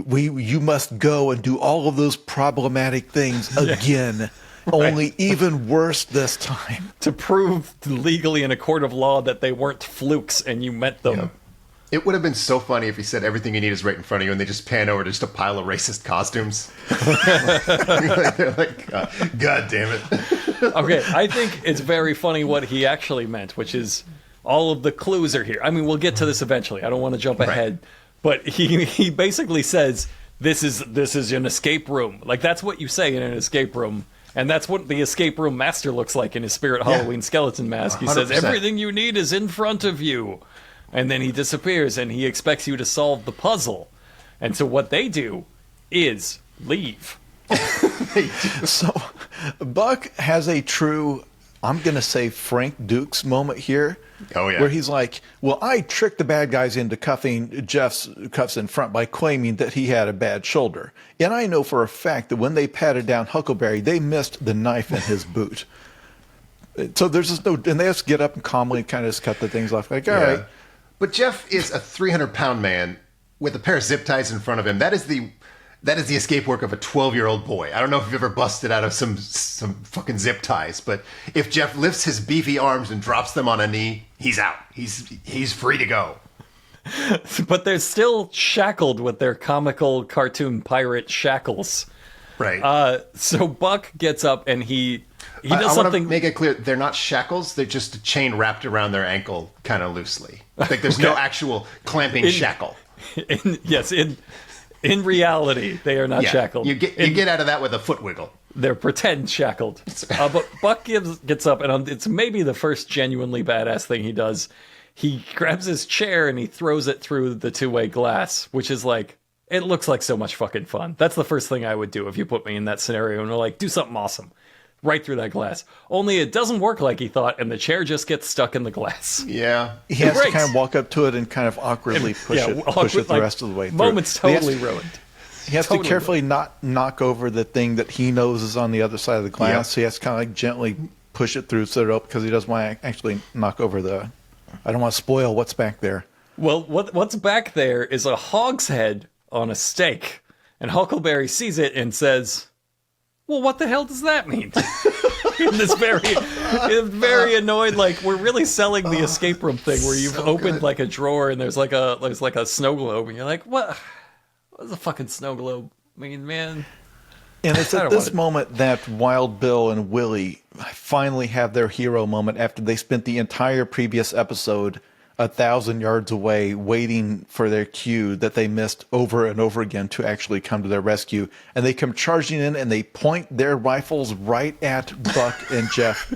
you must go and do all of those problematic things again. Only even worse this time. To prove legally in a court of law that they weren't flukes and you meant them. Yeah. It would have been so funny if he said everything you need is right in front of you and they just pan over to just a pile of racist costumes. They're like, God damn it. Okay, I think it's very funny what he actually meant, which is all of the clues are here. I mean, we'll get to this eventually. I don't want to jump ahead. But he basically says, this is an escape room. Like, that's what you say in an escape room. And that's what the escape room master looks like in his Spirit Halloween skeleton mask. He says, 100%. everything you need is in front of you. And then he disappears, and he expects you to solve the puzzle. And so what they do is leave. So Buck has a true, I'm going to say Frank Dukes moment here. Oh, yeah. Where he's like, well, I tricked the bad guys into cuffing Jeff's cuffs in front by claiming that he had a bad shoulder. And I know for a fact that when they patted down Huckleberry, they missed the knife in his boot. So there's just no, and they have to get up and calmly kind of just cut the things off. Like, all right. But Jeff is a 300-pound man with a pair of zip ties in front of him. That is the escape work of a 12-year-old boy. I don't know if you've ever busted out of some fucking zip ties, but if Jeff lifts his beefy arms and drops them on a knee, he's out. He's free to go. But they're still shackled with their comical cartoon pirate shackles. Right. So Buck gets up and he does I something. want to make it clear, they're not shackles. They're just a chain wrapped around their ankle kind of loosely. Like there's no actual clamping shackle. In reality, they are not shackled. You get out of that with a foot wiggle. They're pretend shackled. But Buck gets up, and it's maybe the first genuinely badass thing he does. He grabs his chair and he throws it through the two-way glass, which is like, it looks like so much fucking fun. That's the first thing I would do if you put me in that scenario and we're like, do something awesome. Right through that glass. Only it doesn't work like he thought, and the chair just gets stuck in the glass. Yeah. He has to kind of walk up to it and kind of awkwardly push it the rest of the way through. Moment's totally ruined. He has to carefully not knock over the thing that he knows is on the other side of the glass. Yep. So he has to kind of like gently push it through so it opens because he doesn't want to actually knock over the... I don't want to spoil what's back there. Well, what's back there is a hog's head on a stake. And Huckleberry sees it and says, well, what the hell does that mean? In this very annoyed, like, we're really selling the escape room thing where you've opened like a drawer and there's like a snow globe and you're like, what does a fucking snow globe mean, man? And it's at this moment that Wild Bill and Willie finally have their hero moment after they spent the entire previous episode 1,000 yards away waiting for their cue that they missed over and over again to actually come to their rescue. And they come charging in and they point their rifles right at Buck and Jeff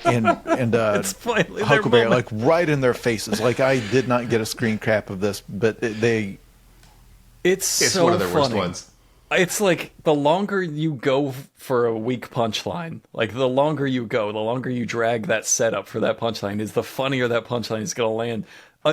and Huckleberry, like right in their faces. Like, I did not get a screen cap of this, but it's so one of their funny. worst ones. It's like the longer you go for a weak punchline, like the longer you go, the longer you drag that setup for that punchline, is the funnier that punchline is going to land.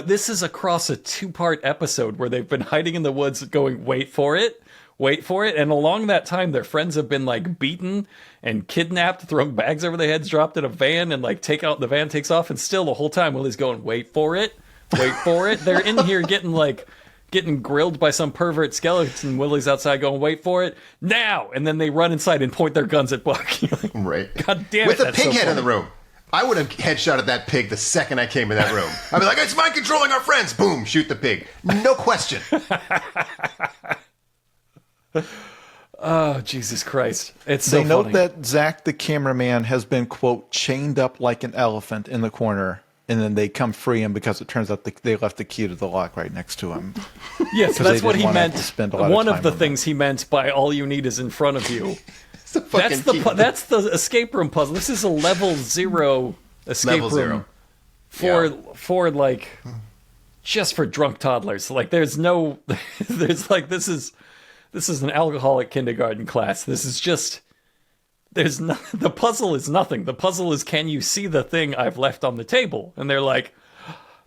This is across a 2-part episode where they've been hiding in the woods going, wait for it. And along that time, their friends have been like beaten and kidnapped, thrown bags over their heads, dropped in a van and like the van takes off. And still the whole time Willie's going, wait for it. They're in here getting grilled by some pervert skeleton. Willie's outside going, wait for it now. And then they run inside and point their guns at Buck. Like, right. God damn it. With a pig so head funny. in the room. I would have headshotted that pig the second I came in that room. I'd be like, it's mind controlling our friends. Boom, shoot the pig. No question. Oh, Jesus Christ. It's so They note funny. that Zach, the cameraman, has been, quote, chained up like an elephant in the corner. And then they come free him because it turns out they left the key to the lock right next to him. Yes, that's what he meant. One of the time things he meant by all you need is in front of you. That's That's the escape room puzzle. This is a level 0 escape room for like just for drunk toddlers. Like there's like this is an alcoholic kindergarten class. This is just the puzzle is nothing. The puzzle is, can you see the thing I've left on the table? And they're like,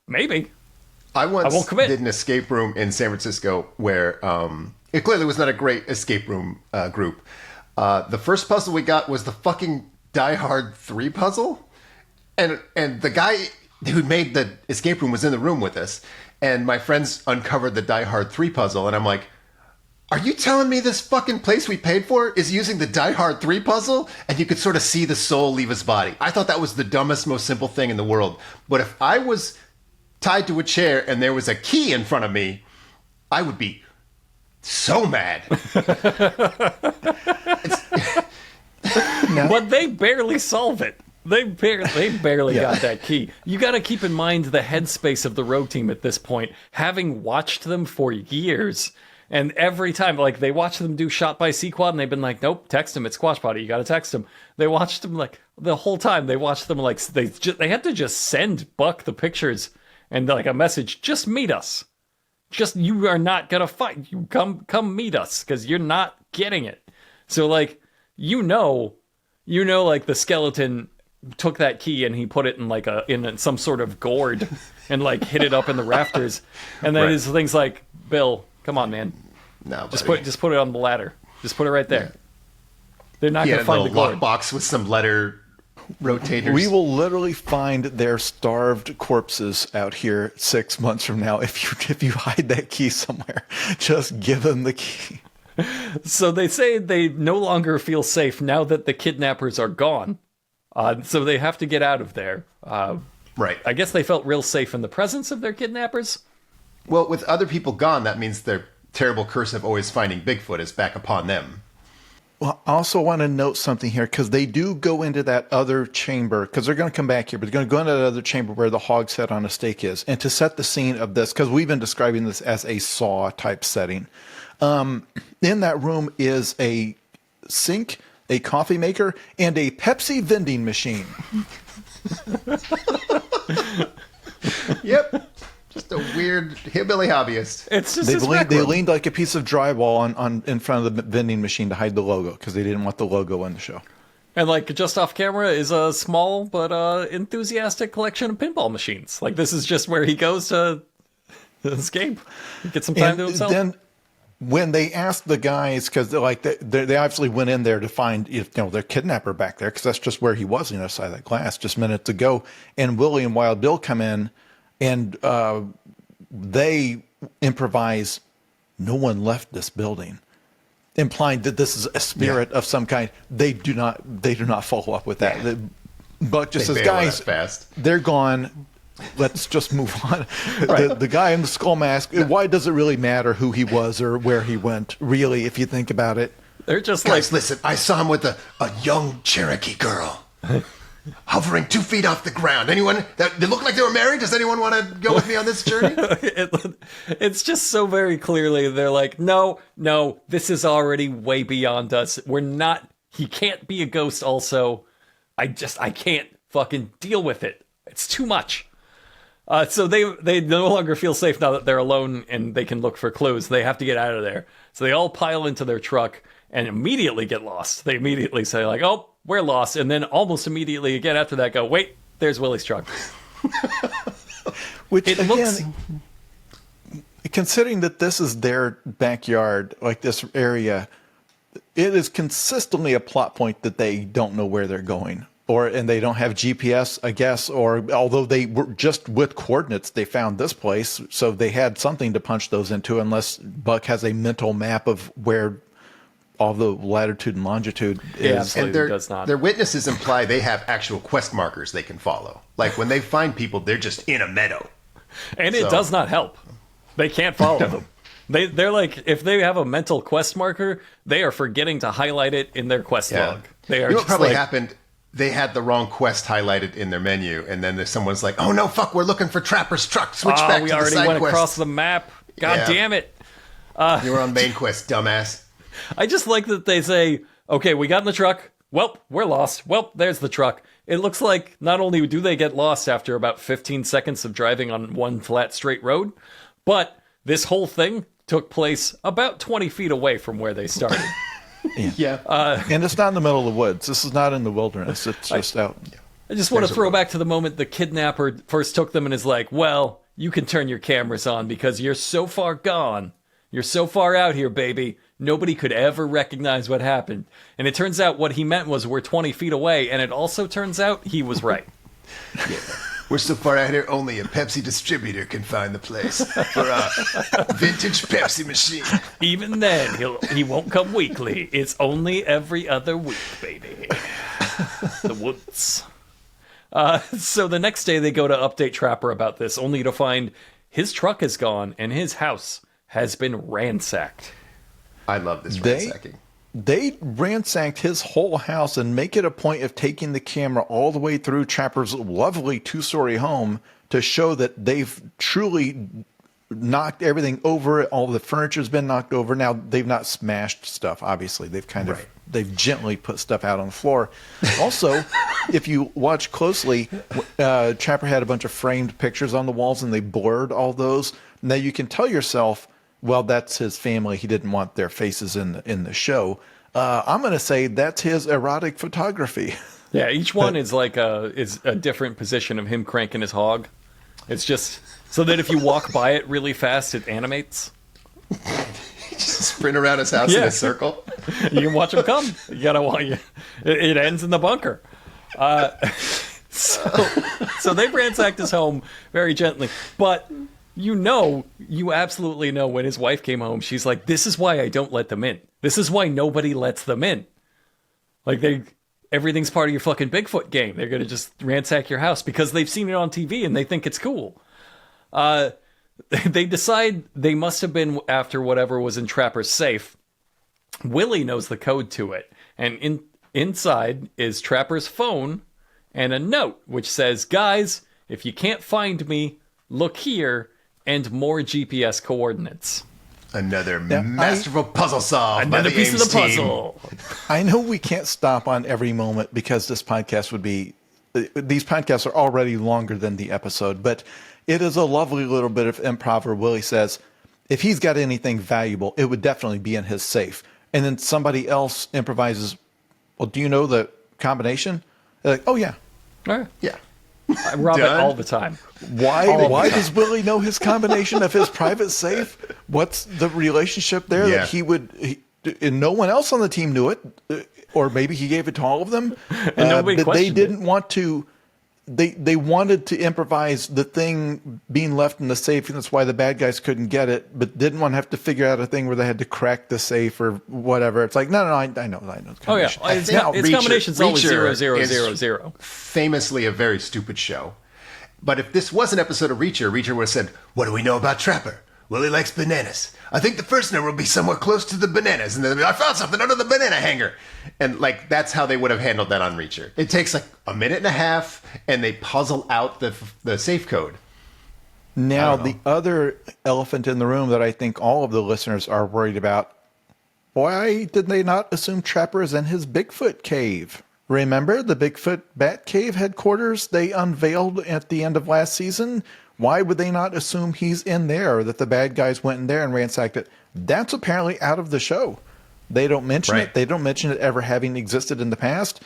maybe. I won't commit. did an escape room in San Francisco where it clearly was not a great escape room group. The first puzzle we got was the fucking Die Hard 3 puzzle. And the guy who made the escape room was in the room with us. And my friends uncovered the Die Hard 3 puzzle. And I'm like, are you telling me this fucking place we paid for is using the Die Hard 3 puzzle? And you could sort of see the soul leave his body. I thought that was the dumbest, most simple thing in the world. But if I was tied to a chair and there was a key in front of me, I would be so mad. But they barely solve it. They barely Yeah. got that key. You got to keep in mind the headspace of the rogue team at this point, having watched them for years. And every time, like, they watched them do shot by Sequad, and they've been like, nope, text him. It's Squash Potty. You got to text him. They watched them, like, the whole time. They watched them, like, they had to just send Buck the pictures and, like, a message. Just meet us. Just, you are not going to fight. You come meet us, because you're not getting it. So, like, you know, like, the skeleton took that key and he put it in like in some sort of gourd and like hid it up in the rafters, and then his thing's like, Bill, come on, man, No, just put it on the ladder, just put it right there. They're not He gonna had a find the little gourd. lockbox with some letter rotators. We will literally find their starved corpses out here 6 months from now if you hide that key somewhere. Just give them the key. So they say they no longer feel safe now that the kidnappers are gone. So they have to get out of there. Right. I guess they felt real safe in the presence of their kidnappers. Well, with other people gone, that means their terrible curse of always finding Bigfoot is back upon them. Well, I also want to note something here, because they do go into that other chamber, because they're going to come back here, but they're going to go into that other chamber where the hog's head on a stake is. And to set the scene of this, because we've been describing this as a Saw type setting, in that room is a sink, a coffee maker, and a Pepsi vending machine. Yep. Just a weird hillbilly hobbyist. It's just They this rec room. leaned like a piece of drywall on in front of the vending machine to hide the logo, because they didn't want the logo in the show. And, like, just off camera is a small but enthusiastic collection of pinball machines. Like, this is just where he goes to escape, get some time to himself. Then when they asked the guys, because they obviously went in there to find their kidnapper back there, because that's just where he was, outside that glass just minutes ago. And Willie and Wild Bill come in, and they improvise, "No one left this building," implying that this is a spirit of some kind. They do not follow up with that. Yeah. Buck just They says, bail "Guys, that fast. they're gone. Let's just move on." The guy in the skull mask, why does it really matter who he was or where he went, really, if you think about it? They're just Guys, like, listen, I saw him with a young Cherokee girl. Hovering 2 feet off the ground. Anyone that they look like they were married? Does anyone want to go with me on this journey? it's just so very clearly they're like, no, this is already way beyond us. We're not, he can't be a ghost also. I can't fucking deal with it. It's too much. So they no longer feel safe now that they're alone and they can look for clues. They have to get out of there. So they all pile into their truck and immediately get lost. They immediately say like, oh, we're lost. And then almost immediately again after that go, wait, there's Willie's truck. Which, It again, looks- considering that this is their backyard, like this area, it is consistently a plot point that they don't know where they're going. And they don't have GPS, I guess, or although they were just with coordinates, they found this place. So they had something to punch those into, unless Buck has a mental map of where all the latitude and longitude Yeah, is. absolutely. And does not. their witnesses imply they have actual quest markers they can follow. Like when they find people, they're just in a meadow. And it So- does not help. They can't follow them. They're like, if they have a mental quest marker, they are forgetting to highlight it in their quest log. They are You know what just probably like, happened? They had the wrong quest highlighted in their menu, and then someone's like, "Oh no, fuck! We're looking for Trapper's truck. Switch back we to the already side went quest." across the map. God Yeah. damn it. You were on main quest, dumbass. I just like that they say, okay, we got in the truck. Well, we're lost. Well, there's the truck. It looks like not only do they get lost after about 15 seconds of driving on one flat straight road, but this whole thing took place about 20 feet away from where they started. Yeah. And it's not in the middle of the woods. This is not in the wilderness. It's just out. I just want There's to a throw road. back to the moment the kidnapper first took them and is like, well, you can turn your cameras on because you're so far gone. You're so far out here, baby. Nobody could ever recognize what happened. And it turns out what he meant was we're 20 feet away, and it also turns out he was right. We're so far out here, only a Pepsi distributor can find the place for a vintage Pepsi machine. Even then, he won't come weekly. It's only every other week, baby. The woods. So the next day they go to update Trapper about this, only to find his truck is gone and his house has been ransacked. I love this They- ransacking. they ransacked his whole house and make it a point of taking the camera all the way through Trapper's lovely 2-story home to show that they've truly knocked everything over. All the furniture's been knocked over. Now, they've not smashed stuff, obviously. They've kind of, they've gently put stuff out on the floor. Also, if you watch closely, Trapper had a bunch of framed pictures on the walls and they blurred all those. Now, you can tell yourself, well, that's his family. He didn't want their faces in the show. I'm going to say that's his erotic photography. Yeah, each one is like a different position of him cranking his hog. It's just so that if you walk by it really fast, it animates. Just sprint around his house in a circle. You can watch him come. You gotta watch. It ends in the bunker. So they ransacked his home very gently, but you absolutely know when his wife came home, she's like, "This is why I don't let them in. This is why nobody lets them in. Like everything's part of your fucking Bigfoot game. They're gonna just ransack your house because they've seen it on TV and they think it's cool." They decide they must have been after whatever was in Trapper's safe. Willie knows the code to it, and inside is Trapper's phone and a note which says, "Guys, if you can't find me, look here," and more GPS coordinates. Another masterful puzzle solved by Another the piece Ames of the team. puzzle. I know we can't stop on every moment because this podcast would be... These podcasts are already longer than the episode, but it is a lovely little bit of improv where Willie says, if he's got anything valuable, it would definitely be in his safe. And then somebody else improvises, well, do you know the combination? They're like, oh, yeah. All right. Yeah. I rob it all the time. Why does Willie know his combination of his private safe? What's the relationship there that and no one else on the team knew it, or maybe he gave it to all of them, and nobody but they questioned didn't want to. They wanted to improvise the thing being left in the safe, and that's why the bad guys couldn't get it, but didn't want to have to figure out a thing where they had to crack the safe or whatever. It's like, no, I know. Oh yeah, Combination. its combination's always Reacher 0, 0, 0, 0. Famously a very stupid show. But if this was an episode of Reacher would have said, "What do we know about Trapper? Well, he likes bananas. I think the first number will be somewhere close to the bananas." And then I found something under the banana hanger. And like, that's how they would have handled that on Reacher. It takes like a minute and a half and they puzzle out the safe code. Now, the other elephant in the room that I think all of the listeners are worried about, why did they not assume Trapper is in his Bigfoot cave? Remember the Bigfoot Bat Cave headquarters they unveiled at the end of last season? Why would they not assume he's in there, or that the bad guys went in there and ransacked it? That's apparently out of the show. They don't mention it. They don't mention it ever having existed in the past.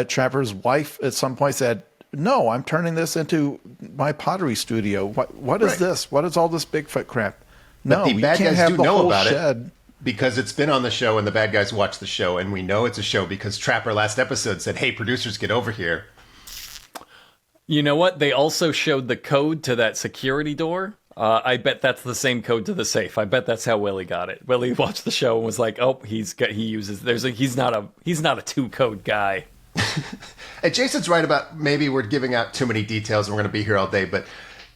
Trapper's wife at some point said, "No, I'm turning this into my pottery studio. What is this? What is all this Bigfoot crap?" But No, the bad guys do know about shed. it because it's been on the show and the bad guys watch the show, and we know it's a show because Trapper last episode said, "Hey, producers, get over here." You know what? They also showed the code to that security door. I bet that's the same code to the safe. I bet that's how Willie got it. Willie watched the show and was like, "Oh, he's not a 2-code guy." And Jason's right about maybe we're giving out too many details and we're going to be here all day, but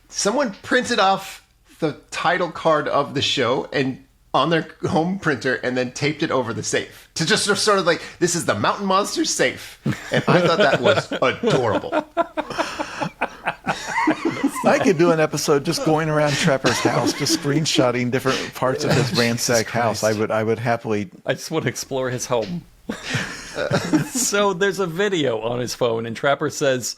someone printed off the title card of the show and on their home printer and then taped it over the safe to just sort of like, this is the Mountain Monster safe. And I thought that was adorable. I could do an episode just going around Trapper's house, just screenshotting different parts of his ransacked house. I would happily. I just want to explore his home. So there's a video on his phone, and Trapper says,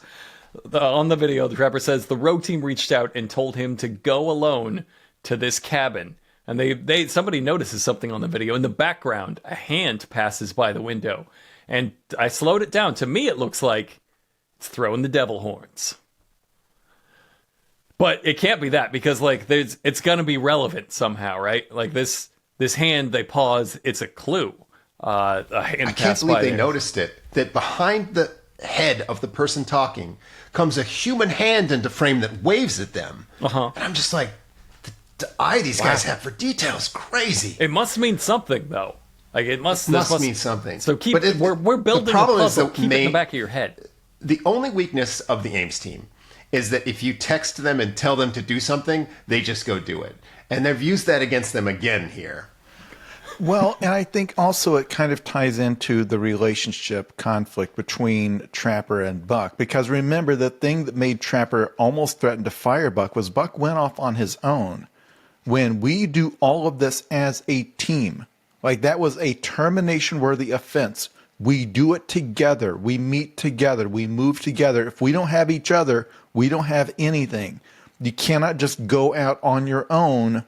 on the video, the Trapper says the row team reached out and told him to go alone to this cabin. And somebody notices something on the video. In the background, a hand passes by the window. And I slowed it down. To me, it looks like it's throwing the devil horns. But it can't be that, because like it's gonna be relevant somehow, right? Like this hand, they pause. It's a clue. A hand I can't by believe they there. noticed it. That behind the head of the person talking comes a human hand into frame that waves at them. And I'm just like, the eye these guys have for details, crazy. It must mean something, though. Like it must mean something. So But we're building the problem a is puzzle. that Keep it in the back of your head. The only weakness of the Ames team is that if you text them and tell them to do something, they just go do it. And they've used that against them again here. Well, and I think also it kind of ties into the relationship conflict between Trapper and Buck. Because remember, the thing that made Trapper almost threaten to fire Buck was Buck went off on his own. When we do all of this as a team, like that was a termination-worthy offense. We do it together. We meet together. We move together. If we don't have each other, we don't have anything. You cannot just go out on your own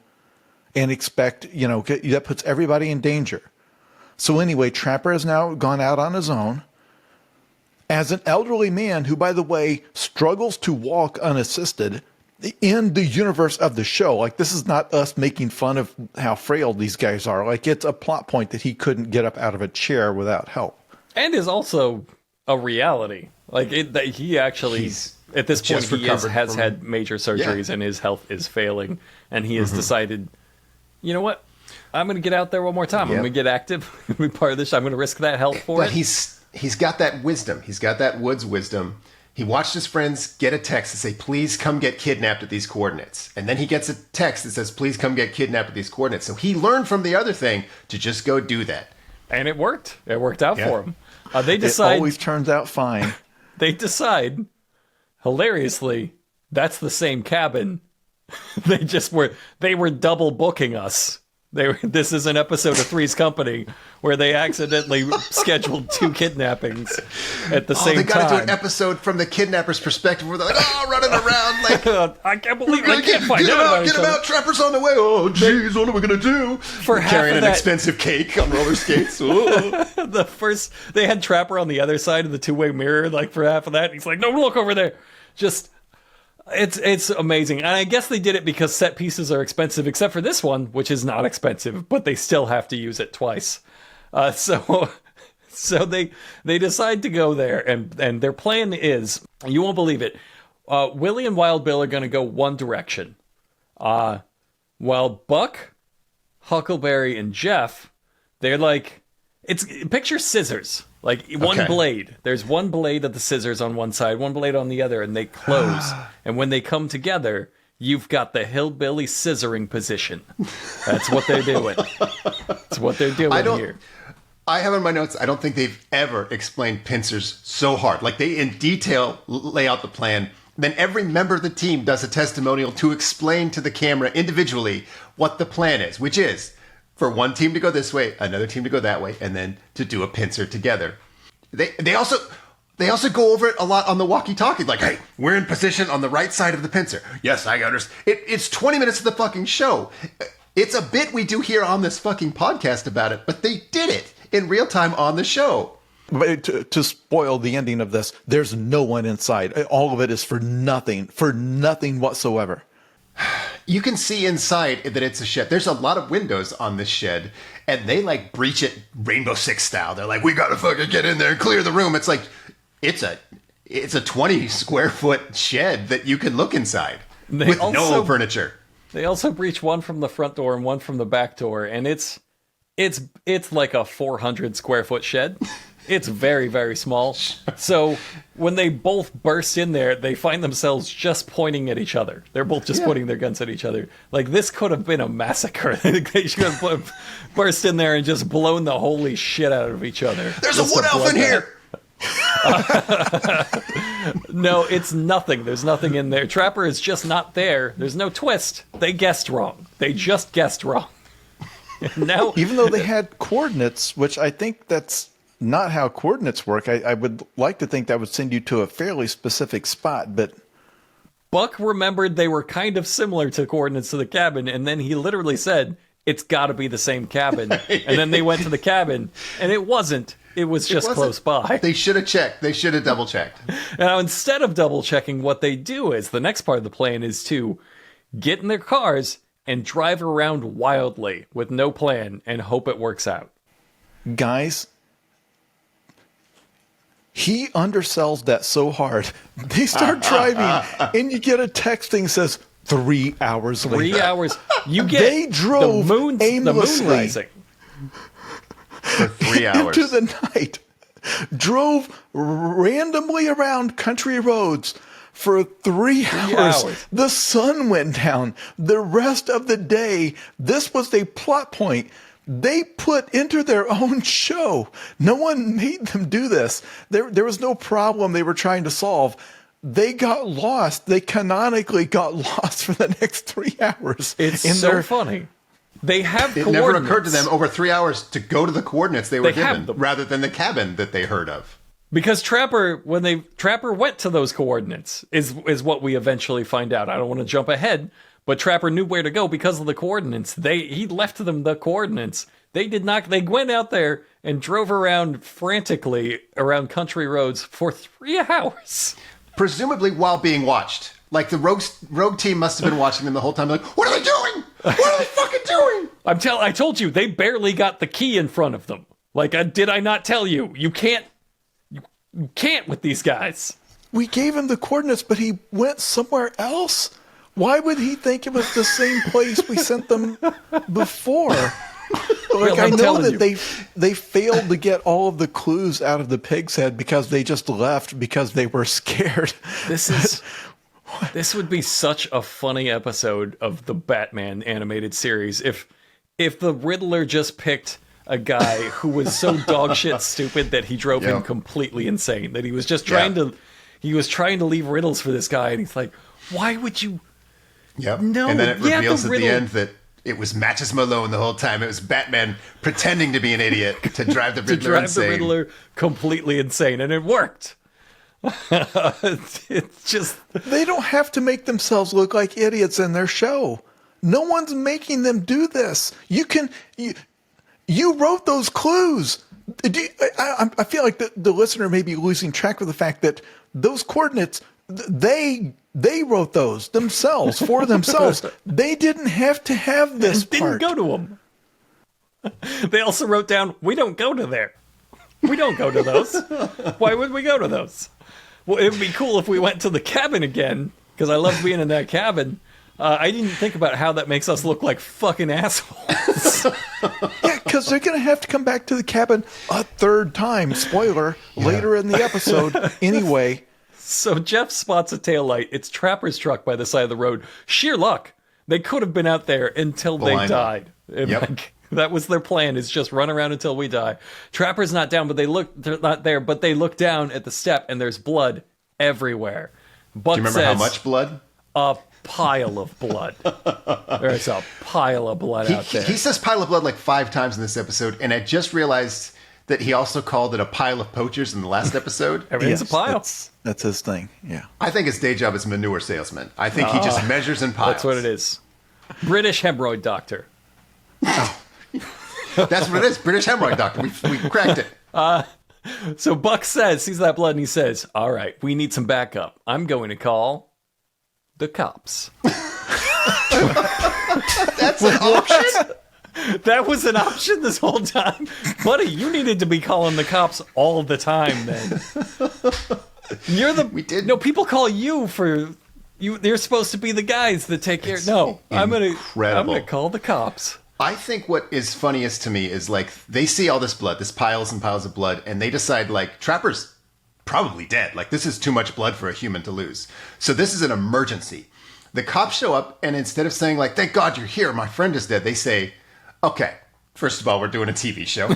and expect, that puts everybody in danger. So anyway, Trapper has now gone out on his own as an elderly man who, by the way, struggles to walk unassisted in the universe of the show. Like, this is not us making fun of how frail these guys are. Like, it's a plot point that he couldn't get up out of a chair without help. And is also a reality. Like, that he actually, at this point, he has had major surgeries and his health is failing. And he has decided, you know what? I'm going to get out there one more time. I'm going to get active. I'm going to be part of this. I'm going to risk that health for it. He's got that wisdom. He's got that woods wisdom. He watched his friends get a text to say, please come get kidnapped at these coordinates. And then he gets a text that says, please come get kidnapped at these coordinates. So he learned from the other thing to just go do that. And it worked. It worked out for him. They decide. It always turns out fine. They decide, hilariously, that's the same cabin. They were double booking us. This is an episode of Three's Company where they accidentally scheduled 2 kidnappings at the same time. They got to do an episode from the kidnapper's perspective where they're like, running around like, I can't believe I can't find out. Get him out, Trapper's on the way. Oh, jeez, what are we going to do? For carrying an expensive cake on roller skates. They had Trapper on the other side of the two-way mirror, like for half of that. He's like, no, look over there. It's amazing. And I guess they did it because set pieces are expensive, except for this one, which is not expensive, but they still have to use it twice. So they decide to go there, and their plan is, you won't believe it, Willie and Wild Bill are going to go one direction, while Buck, Huckleberry, and Jeff, they're like, picture scissors. Like one blade. There's one blade of the scissors on one side, one blade on the other, and they close. And when they come together, you've got the hillbilly scissoring position. That's what they're doing. That's what they're doing here. I have in my notes, I don't think they've ever explained pincers so hard. Like, they in detail lay out the plan. Then every member of the team does a testimonial to explain to the camera individually what the plan is, which is for one team to go this way, another team to go that way, and then to do a pincer together. They also go over it a lot on the walkie-talkie. Like, hey, we're in position on the right side of the pincer. Yes, I understand. It's 20 minutes of the fucking show. It's a bit we do here on this fucking podcast about it, but they did it in real time on the show. But to spoil the ending of this, there's no one inside. All of it is for nothing whatsoever. You can see inside that it's a shed. There's a lot of windows on this shed, and they like breach it Rainbow Six style. They're like, we gotta fucking get in there and clear the room. It's like, it's a 20 square foot shed that you can look inside with no furniture. They also breach one from the front door and one from the back door, and it's like a 400 square foot shed. It's very, very small. So when they both burst in there, they find themselves just pointing at each other. They're both just pointing their guns at each other. Like, this could have been a massacre. They should have burst in there and just blown the holy shit out of each other. There's a wood elf in here! No, it's nothing. There's nothing in there. Trapper is just not there. There's no twist. They guessed wrong. They just guessed wrong. Now, even though they had coordinates, which I think that's not how coordinates work. I would like to think that would send you to a fairly specific spot, but Buck remembered they were kind of similar to coordinates to the cabin, and then he literally said, it's got to be the same cabin. And then they went to the cabin, and it wasn't. It was just close by. They should have checked. They should have double-checked. Now, instead of double-checking, what they do is, the next part of the plan is to get in their cars and drive around wildly with no plan and hope it works out. Guys, he undersells that so hard. They start driving, and you get a texting says 3 hours later. 3 hours. You get they drove the moon rising for 3 hours into the night. Drove randomly around country roads for 3 hours. The sun went down. The rest of the day, this was a plot point they put into their own show. No one made them do this. There was no problem they were trying to solve. They got lost. They canonically got lost for the next 3 hours. It's so funny. They have It coordinates. never occurred to them over 3 hours to go to the coordinates they were They have given, them. rather than the cabin that they heard of. Because Trapper went to those coordinates is what we eventually find out. I don't want to jump ahead, but Trapper knew where to go because of the coordinates. He left them the coordinates. They did not. They went out there and drove around frantically around country roads for 3 hours. Presumably while being watched. Like the rogue team must have been watching them the whole time. Like, what are they doing? What are they fucking doing? I told you they barely got the key in front of them. Like, did I not tell you? You can't with these guys. We gave him the coordinates, but he went somewhere else. Why would he think it was the same place we sent them before? Like, I know that they failed to get all of the clues out of the pig's head because they just left because they were scared. This would be such a funny episode of the Batman animated series if the Riddler just picked a guy who was so dogshit stupid that he drove him completely insane. That he was just trying to leave riddles for this guy, and he's like, "Why would you?" Yep. No, and then it reveals the at riddle. the end that it was Mattis Malone the whole time. It was Batman pretending to be an idiot to drive the Riddler insane. The Riddler completely insane, and it worked. It's just They don't have to make themselves look like idiots in their show. No one's making them do this. You wrote those clues. I feel like the listener may be losing track of the fact that those coordinates, they wrote those themselves for themselves. They didn't have to have this part. didn't go to them. They also wrote down, "We don't go to there. We don't go to those. Why would we go to those?" Well, it would be cool if we went to the cabin again, because I love being in that cabin. I didn't think about how that makes us look like fucking assholes. Yeah, because they're going to have to come back to the cabin a third time. Spoiler, later in the episode. Anyway. So Jeff spots a taillight. It's Trapper's truck by the side of the road. Sheer luck. They could have been out there until they died. That was their plan, is just run around until we die. Trapper's not down, but they're not there, but they look down at the step and there's blood everywhere. Buck Do you remember how much blood? A pile of blood. There's a pile of blood out there. He says pile of blood like 5 times in this episode, and I just realized that he also called it a pile of poachers in the last episode. Everything's a pile. That's his thing, yeah. I think his day job is manure salesman. I think he just measures in piles. That's what it is. British hemorrhoid doctor. That's what it is. British hemorrhoid doctor. We cracked it. So Buck sees that blood, and he says, "All right, we need some backup. I'm going to call the cops." That's an option? That was an option this whole time. Buddy, you needed to be calling the cops all the time then. We did. No, people call you for... They're supposed to be the guys that take care... No, I'm going to call the cops. I think what is funniest to me is, like, they see all this blood, this piles and piles of blood, and they decide, like, Trapper's probably dead. Like, this is too much blood for a human to lose. So this is an emergency. The cops show up, and instead of saying, like, "Thank God you're here, my friend is dead," they say, "Okay, first of all, we're doing a TV show."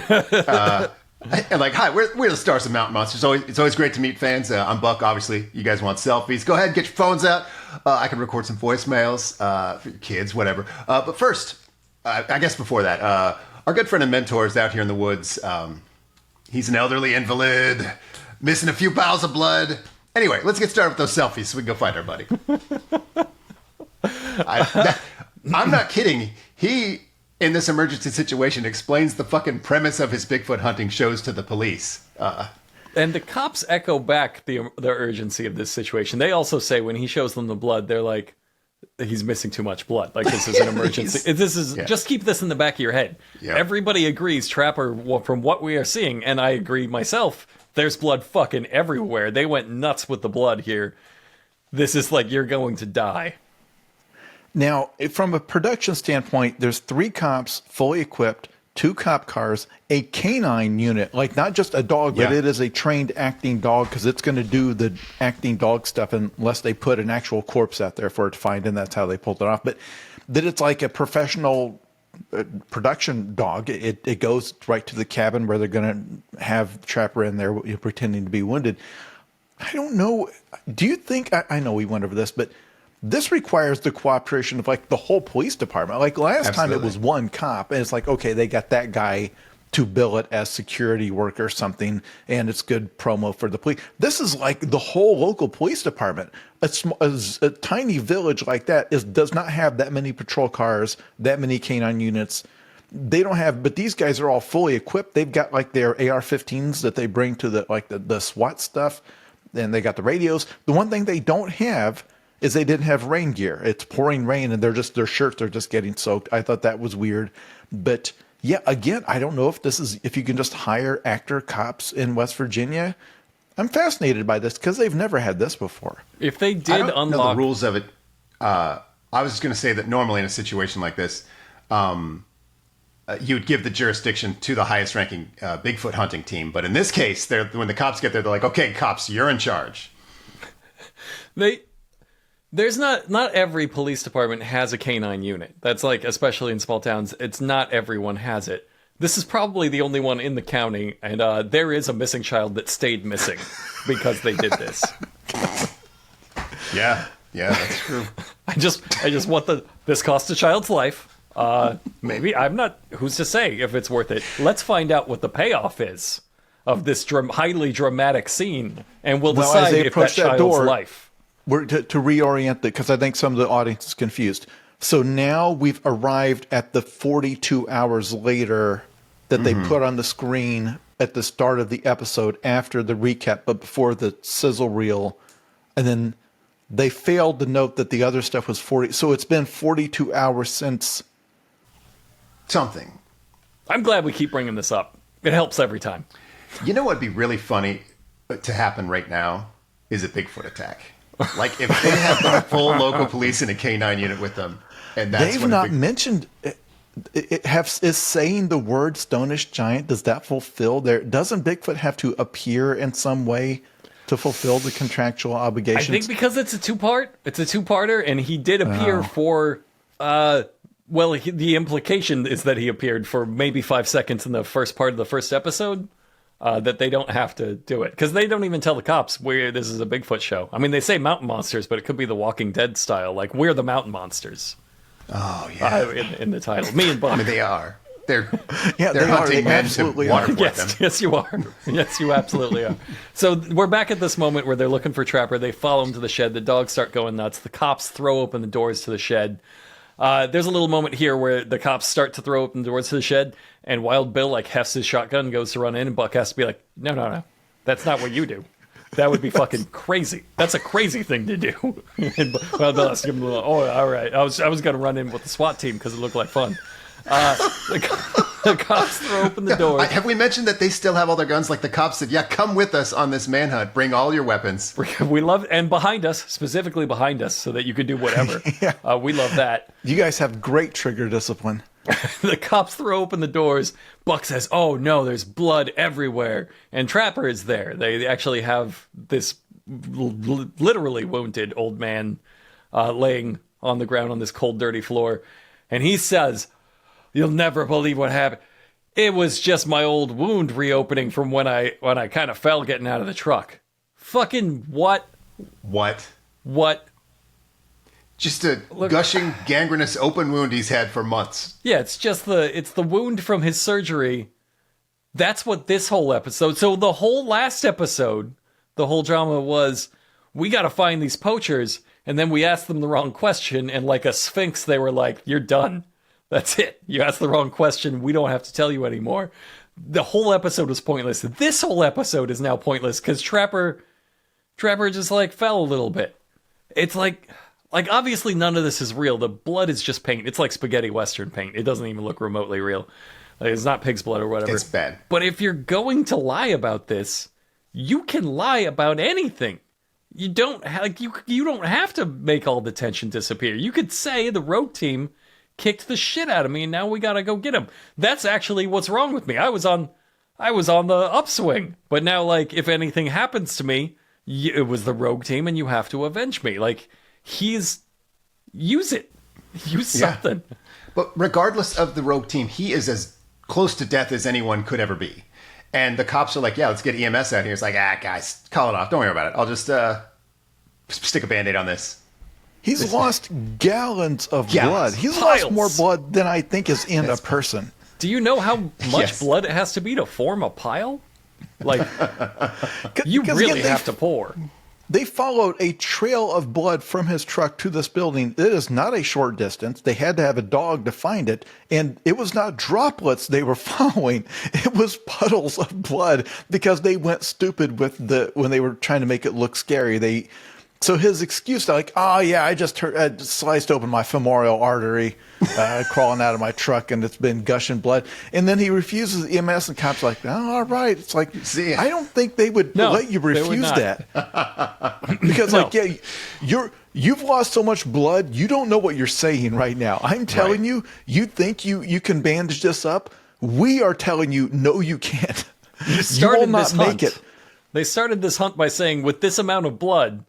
And like, "Hi, we're the stars of Mountain Monsters. It's always great to meet fans. I'm Buck, obviously. You guys want selfies. Go ahead, get your phones out. I can record some voicemails for your kids, whatever. But first, I guess before that, our good friend and mentor is out here in the woods. He's an elderly invalid, missing a few piles of blood. Anyway, let's get started with those selfies so we can go find our buddy." I'm not kidding. He, in this emergency situation, explains the fucking premise of his Bigfoot hunting shows to the police. And the cops echo back the urgency of this situation. They also say when he shows them the blood, they're like, "He's missing too much blood. Like, this is an emergency. Just keep this in the back of your head." Yeah. Everybody agrees, Trapper, from what we are seeing, and I agree myself, there's blood fucking everywhere. They went nuts with the blood here. This is like, you're going to die. Now, from a production standpoint, there's 3 cops fully equipped, 2 cop cars, a canine unit, like not just a dog, but it is a trained acting dog because it's going to do the acting dog stuff unless they put an actual corpse out there for it to find, and that's how they pulled it off. But that it's like a professional production dog. It goes right to the cabin where they're going to have Trapper in there pretending to be wounded. I don't know. Do you think, I know we went over this, but this requires the cooperation of like the whole police department. Like last time it was one cop, and it's like, okay, they got that guy to bill it as security work or something, and it's good promo for the police. This is like the whole local police department. A tiny village like that does not have that many patrol cars, that many canine units. They don't have, but these guys are all fully equipped. They've got like their AR-15s that they bring to the SWAT stuff, and they got the radios. The one thing they don't have is they didn't have rain gear. It's pouring rain, and their shirts are just getting soaked. I thought that was weird, but yeah, again, I don't know if you can just hire actor cops in West Virginia. I'm fascinated by this because they've never had this before. If they did I don't know unlock the rules of it, I was just going to say that normally in a situation like this, you would give the jurisdiction to the highest ranking Bigfoot hunting team. But in this case, when the cops get there, they're like, okay, cops, you're in charge. There's not every police department has a canine unit. That's like, especially in small towns, it's not everyone has it. This is probably the only one in the county, and there is a missing child that stayed missing because they did this. Yeah, that's true. I just want this cost a child's life. Maybe who's to say if it's worth it? Let's find out what the payoff is of this highly dramatic scene, and we'll decide if that child's life. We're to reorient it, because I think some of the audience is confused. So now we've arrived at the 42 hours later that they put on the screen at the start of the episode after the recap, but before the sizzle reel. And then they failed to note that the other stuff was 40. So it's been 42 hours since something. I'm glad we keep bringing this up. It helps every time. You know what'd be really funny to happen right now is a Bigfoot attack. Like if they have the full local police and a K9 unit with them, and that's they've not mentioned is saying the word Stonish Giant. Does that fulfill doesn't Bigfoot have to appear in some way to fulfill the contractual obligations? I think because it's a two-parter, and he did appear for. The implication is that he appeared for maybe 5 seconds in the first part of the first episode. That they don't have to do it, because they don't even tell the cops this is a Bigfoot show. I mean, they say mountain monsters, but it could be the Walking Dead style, like we're the mountain monsters. Oh yeah, in the title, me and Buck. I mean, they are. They're They hunting men to water for them. Yes, you are. Yes, you absolutely are. So we're back at this moment where they're looking for Trapper. They follow him to the shed. The dogs start going nuts. The cops throw open the doors to the shed. There's a little moment here where the cops start to throw open the doors to the shed, and Wild Bill hefts his shotgun and goes to run in, and Buck has to be like, no, that's not what you do. That would be fucking crazy. That's a crazy thing to do. And Wild Bill has to give him a little, all right. I was going to run in with the SWAT team because it looked like fun. The cops throw open the door. Have we mentioned that they still have all their guns? Like the cops said, yeah, come with us on this manhunt. Bring all your weapons. We love, and specifically behind us, so that you could do whatever. Yeah. We love that. You guys have great trigger discipline. The cops throw open the doors. Buck says, oh no, there's blood everywhere. And Trapper is there. They actually have this literally wounded old man laying on the ground on this cold, dirty floor. And he says, you'll never believe what happened. It was just my old wound reopening from when I kind of fell getting out of the truck. Fucking what? What? Just a gushing, gangrenous open wound he's had for months. Yeah, it's the wound from his surgery. That's what this whole episode. So the whole last episode, the whole drama was, we got to find these poachers, and then we asked them the wrong question, and like a sphinx, they were like, you're done. That's it. You asked the wrong question. We don't have to tell you anymore. The whole episode was pointless. This whole episode is now pointless because Trapper just fell a little bit. It's like obviously none of this is real. The blood is just paint. It's like spaghetti western paint. It doesn't even look remotely real. It's not pig's blood or whatever. It's bad. But if you're going to lie about this, you can lie about anything. You don't you don't have to make all the tension disappear. You could say the rogue team kicked the shit out of me, and now we gotta go get him. That's actually what's wrong with me. I was on the upswing, but now if anything happens to me, it was the rogue team, and you have to avenge me. Use something. But regardless of the rogue team, he is as close to death as anyone could ever be. And the cops are like, yeah, let's get EMS out here. It's like, guys, call it off. Don't worry about it. I'll just stick a Band-Aid on this. He's lost gallons of Gallons. blood. He's Piles. lost more blood than I think is in a person. Do you know how much Yes. blood it has to be to form a pile? Like, you 'Cause really again, have to pour. They followed a trail of blood from his truck to this building. It is not a short distance. They had to have a dog to find it. And it was not droplets they were following. It was puddles of blood because they went stupid with when they were trying to make it look scary. So his excuse, like, oh yeah, I just sliced open my femoral artery, crawling out of my truck, and it's been gushing blood. And then he refuses EMS, and cops like, oh, all right. It's like, See, I don't think they would let you they would refuse not. that because, No. like, yeah, you've lost so much blood, you don't know what you're saying right now. I'm telling Right. you think you can bandage this up. We are telling you, no, you can't. You will Started not this make hunt. it. They started this hunt by saying, with this amount of blood,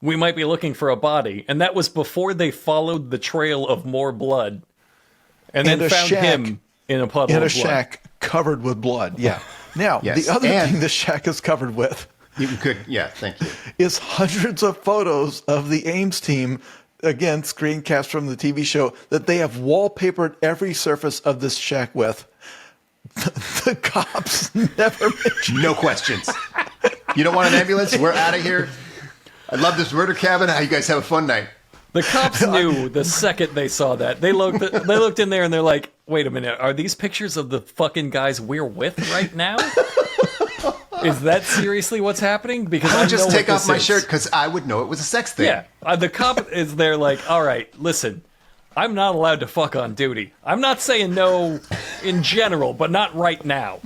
we might be looking for a body. And that was before they followed the trail of more blood. And then And a found shack. him in a puddle In a of blood. shack covered with blood. Yeah. Now, Yes, the other and- thing the shack is covered with Thank you. is hundreds of photos of the Ames team. Again, screencaps from the TV show that they have wallpapered every surface of this shack with. The cops never mention. No questions. You don't want an ambulance? We're out of here. I love this murder cabin. How you guys have a fun night? The cops knew the second they saw that. They looked in there and they're like, wait a minute, are these pictures of the fucking guys we're with right now? Is that seriously what's happening? Because I I would just know take what off this my is. shirt because I would know it was a sex thing. Yeah, the cop is there like, all right, listen, I'm not allowed to fuck on duty. I'm not saying no in general, but not right now.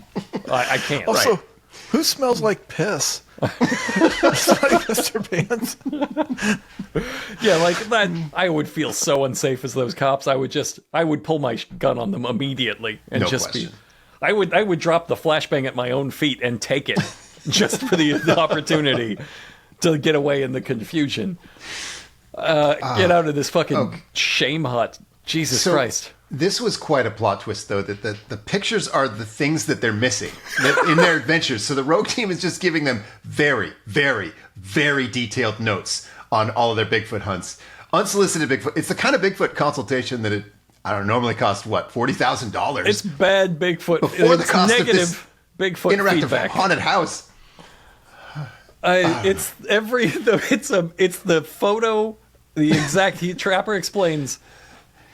I can't. Also, Right. who smells like piss? Somebody Mr. Pants. Yeah, like that. I would feel so unsafe as those cops. I would pull my gun on them immediately and No just question. I would drop the flashbang at my own feet and take it just for the opportunity to get away in the confusion. Get out of this fucking shame hut. Jesus So, Christ. This was quite a plot twist, though, that the pictures are the things that they're missing in their adventures. So the rogue team is just giving them very, very, very detailed notes on all of their Bigfoot hunts. Unsolicited Bigfoot. It's the kind of Bigfoot consultation that normally costs, what, $40,000? It's bad Bigfoot. Before the It's cost of negative this Bigfoot interactive feedback. haunted house. It's the photo. The exact Trapper explains.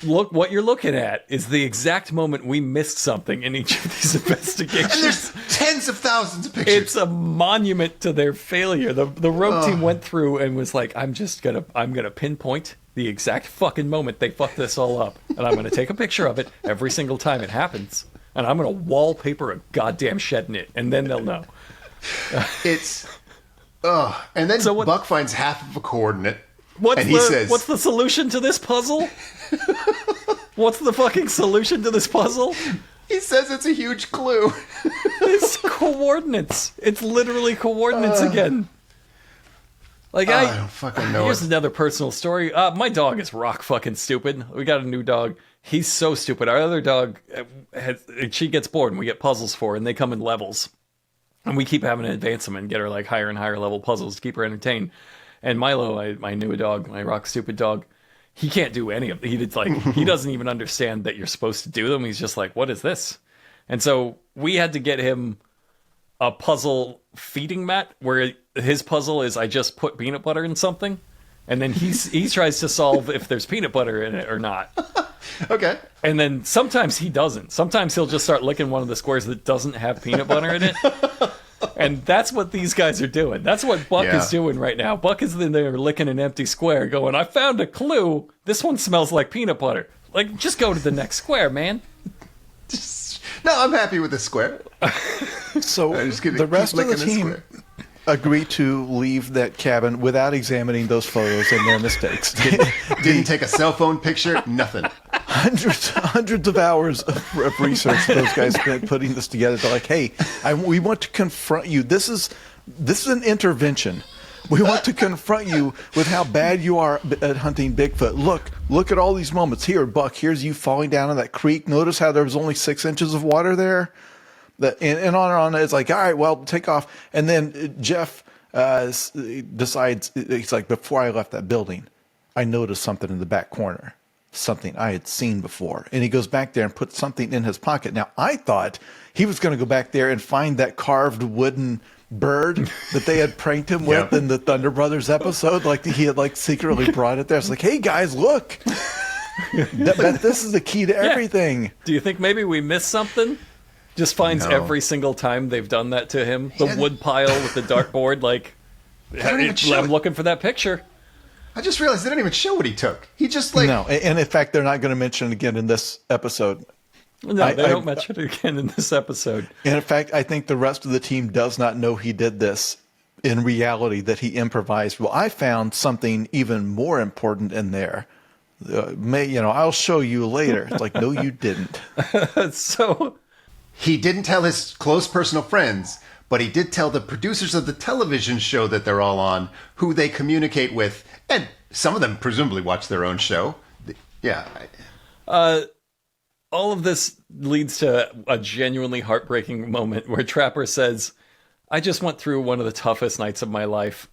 Look, what you're looking at is the exact moment we missed something in each of these investigations. And there's tens of thousands of pictures. It's a monument to their failure. The rogue team went through and was like, I'm gonna pinpoint the exact fucking moment they fucked this all up, and I'm gonna take a picture of it every single time it happens, and I'm gonna wallpaper a goddamn shed in it, and then they'll know. It's... And then So what- Buck finds half of a coordinate. What's And he says- what's the solution to this puzzle? What's the fucking solution to this puzzle? He says it's a huge clue. It's coordinates. It's literally coordinates again. Like I don't fucking know Here's it. another personal story. My dog is rock fucking stupid. We got a new dog. He's so stupid. Our other dog, she gets bored and we get puzzles for her, and they come in levels. And we keep having to advance them and get her like higher and higher level puzzles to keep her entertained. And Milo, my new dog, my rock stupid dog, he can't do any of it. He doesn't even understand that you're supposed to do them. He's just like, what is this? And so we had to get him a puzzle feeding mat where his puzzle is I just put peanut butter in something, and then he tries to solve if there's peanut butter in it or not. Okay. And then sometimes he doesn't. Sometimes he'll just start licking one of the squares that doesn't have peanut butter in it. And that's what these guys are doing. That's what Buck Yeah. is doing right now. Buck is in there licking an empty square going, I found a clue. This one smells like peanut butter. Like, just go to the next square, man. No, I'm happy with this square. So I'm just gonna the keep rest of the licking this team square. agreed to leave that cabin without examining those photos and their mistakes. Didn't take a cell phone picture, nothing. hundreds of hours of research those guys spent putting this together. They're like, hey, we want to confront you. This is an intervention. We want to confront you with how bad you are at hunting Bigfoot. Look at all these moments. Here, Buck, here's you falling down in that creek. Notice how there was only 6 inches of water there? And on and on. It's like, all right, well, take off. And then Jeff decides, he's like, before I left that building, I noticed something in the back corner. Something I had seen before. And he goes back there and puts something in his pocket. Now, I thought he was going to go back there and find that carved wooden bird that they had pranked him with in the Thunder Brothers episode. Like he had like secretly brought it there. It's like, hey guys, look, this is the key to everything. Do you think maybe we missed something? Just finds every single time they've done that to him. The wood pile with the dartboard. Like, I'm looking for that picture. I just realized they didn't even show what he took. He just like... No, and in fact, they're not going to mention it again in this episode. No, they don't mention it again in this episode. And in fact, I think the rest of the team does not know he did this in reality, that he improvised. Well, I found something even more important in there. I'll show you later. It's like, no, you didn't. So... He didn't tell his close personal friends, but he did tell the producers of the television show that they're all on, who they communicate with, and some of them presumably watch their own show. Yeah. All of this leads to a genuinely heartbreaking moment where Trapper says, I just went through one of the toughest nights of my life.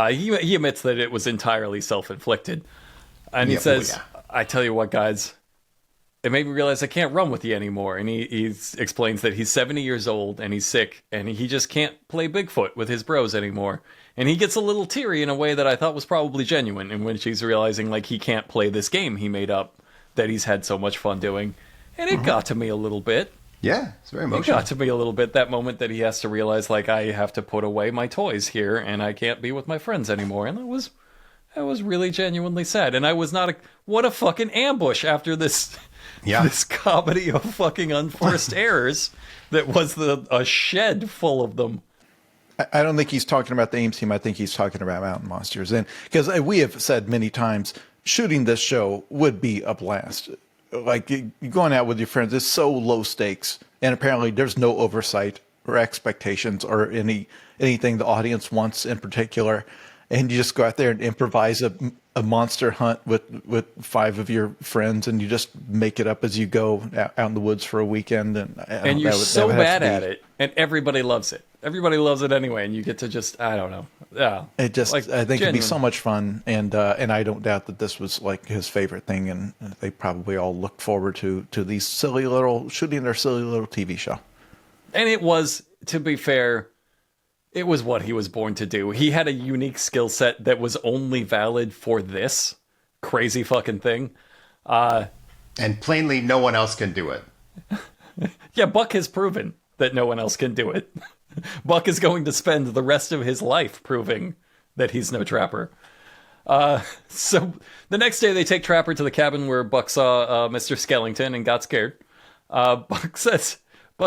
He admits that it was entirely self-inflicted. And he says, I tell you what, guys, it made me realize I can't run with you anymore. And he explains that he's 70 years old and he's sick and he just can't play Bigfoot with his bros anymore. And he gets a little teary in a way that I thought was probably genuine, in which he's realizing like he can't play this game he made up that he's had so much fun doing. And it got to me a little bit. Yeah, it's very emotional. It got to me a little bit, that moment that he has to realize like I have to put away my toys here and I can't be with my friends anymore. And that was really genuinely sad. And I was not what a fucking ambush after this this comedy of fucking unforced errors that was a shed full of them. I don't think he's talking about the AIMS team. I think he's talking about Mountain Monsters. And because we have said many times, shooting this show would be a blast. Like going out with your friends is so low stakes. And apparently there's no oversight or expectations or anything the audience wants in particular. And you just go out there and improvise a monster hunt with 5 of your friends, and you just make it up as you go out in the woods for a weekend. And you're so bad at it, and everybody loves it. Everybody loves it anyway, and you get to just, I don't know. Yeah. It just, like, I think it'd be so much fun, and I don't doubt that this was like his favorite thing, and they probably all look forward to these shooting their silly little TV show. And it was, to be fair, it was what he was born to do. He had a unique skill set that was only valid for this crazy fucking thing. And plainly, no one else can do it. Yeah, Buck has proven that no one else can do it. Buck is going to spend the rest of his life proving that he's no trapper. So the next day they take Trapper to the cabin where Buck saw Mr. Skellington and got scared. Buck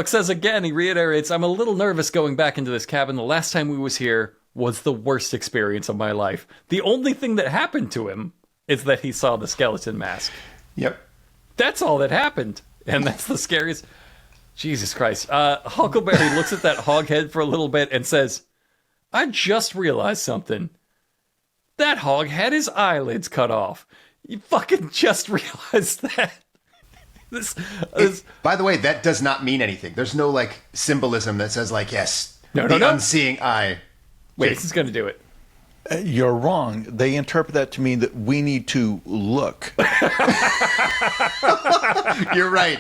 says again, he reiterates, I'm a little nervous going back into this cabin. The last time we was here was the worst experience of my life. The only thing that happened to him is that he saw the skeleton mask. Yep. That's all that happened. And that's the scariest. Jesus Christ. Huckleberry looks at that hog head for a little bit and says, I just realized something. That hog had his eyelids cut off. You fucking just realized that. By the way, that does not mean anything. There's no like symbolism that says like, yes, no. Unseeing eye. Wait, this is going to do it. You're wrong. They interpret that to mean that we need to look. You're right.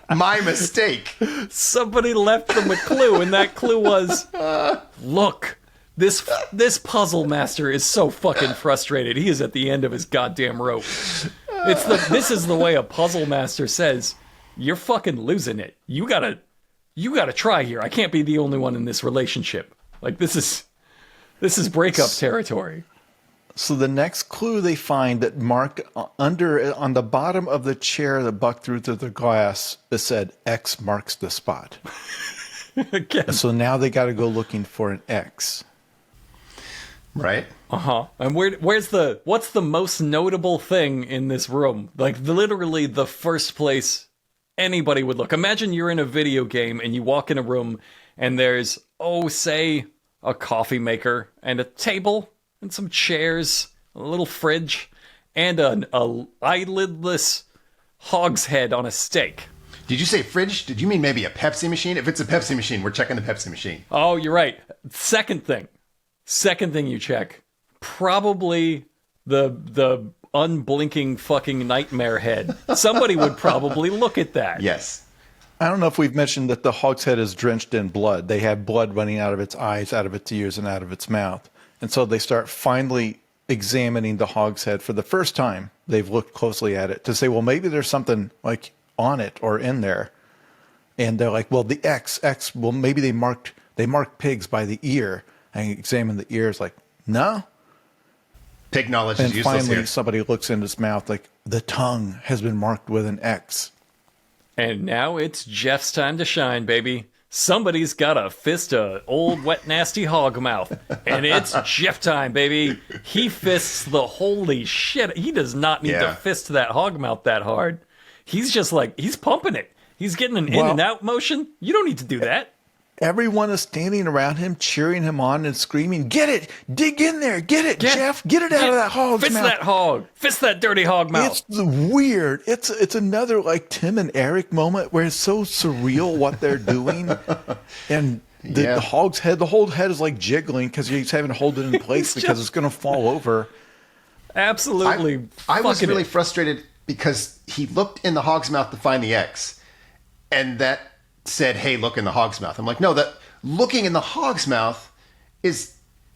My mistake. Somebody left them a clue, and that clue was, look. This puzzle master is so fucking frustrated. He is at the end of his goddamn rope. This is the way a puzzle master says, you're fucking losing it. You gotta try here. I can't be the only one in this relationship. Like this is breakup territory. So the next clue they find that marked on the bottom of the chair that Buck threw through the glass, it said X marks the spot. Again. So now they got to go looking for an X. Right. And what's the most notable thing in this room? Like literally the first place anybody would look. Imagine you're in a video game and you walk in a room and there's, say a coffee maker, and a table, and some chairs, a little fridge, and a eyelidless hogshead on a stake. Did you say fridge? Did you mean maybe a Pepsi machine? If it's a Pepsi machine, we're checking the Pepsi machine. Oh, you're right. Second thing you check, probably the unblinking fucking nightmare head. Somebody would probably look at that. Yes. I don't know if we've mentioned that the hogshead is drenched in blood. They have blood running out of its eyes, out of its ears, and out of its mouth. And so they start finally examining the hogshead for the first time. They've looked closely at it to say, well, maybe there's something like on it or in there. And they're like, well, the X, well, maybe they marked pigs by the ear. And examine the ears, like, no. Pig knowledge And is useless finally, here. somebody looks in his mouth, like, the tongue has been marked with an X. And now it's Jeff's time to shine, baby. Somebody's got a fist of old, wet, nasty hog mouth. And it's Jeff time, baby. He fists the holy shit. He does not need to fist that hog mouth that hard. He's just like, he's pumping it. He's getting an in and out motion. You don't need to do that. Everyone is standing around him, cheering him on and screaming, get it! Dig in there! Get it, Jeff! Get it out of that hog's mouth! Fist that hog! Fist that dirty hog mouth! It's weird. It's another like Tim and Eric moment where it's so surreal what they're doing. And the hog's head, the whole head is like jiggling because he's having to hold it in place because it's going to fall over. Absolutely. I was really frustrated because he looked in the hog's mouth to find the X. And that said, hey, look in the hog's mouth. I'm like, no, that looking in the hog's mouth is,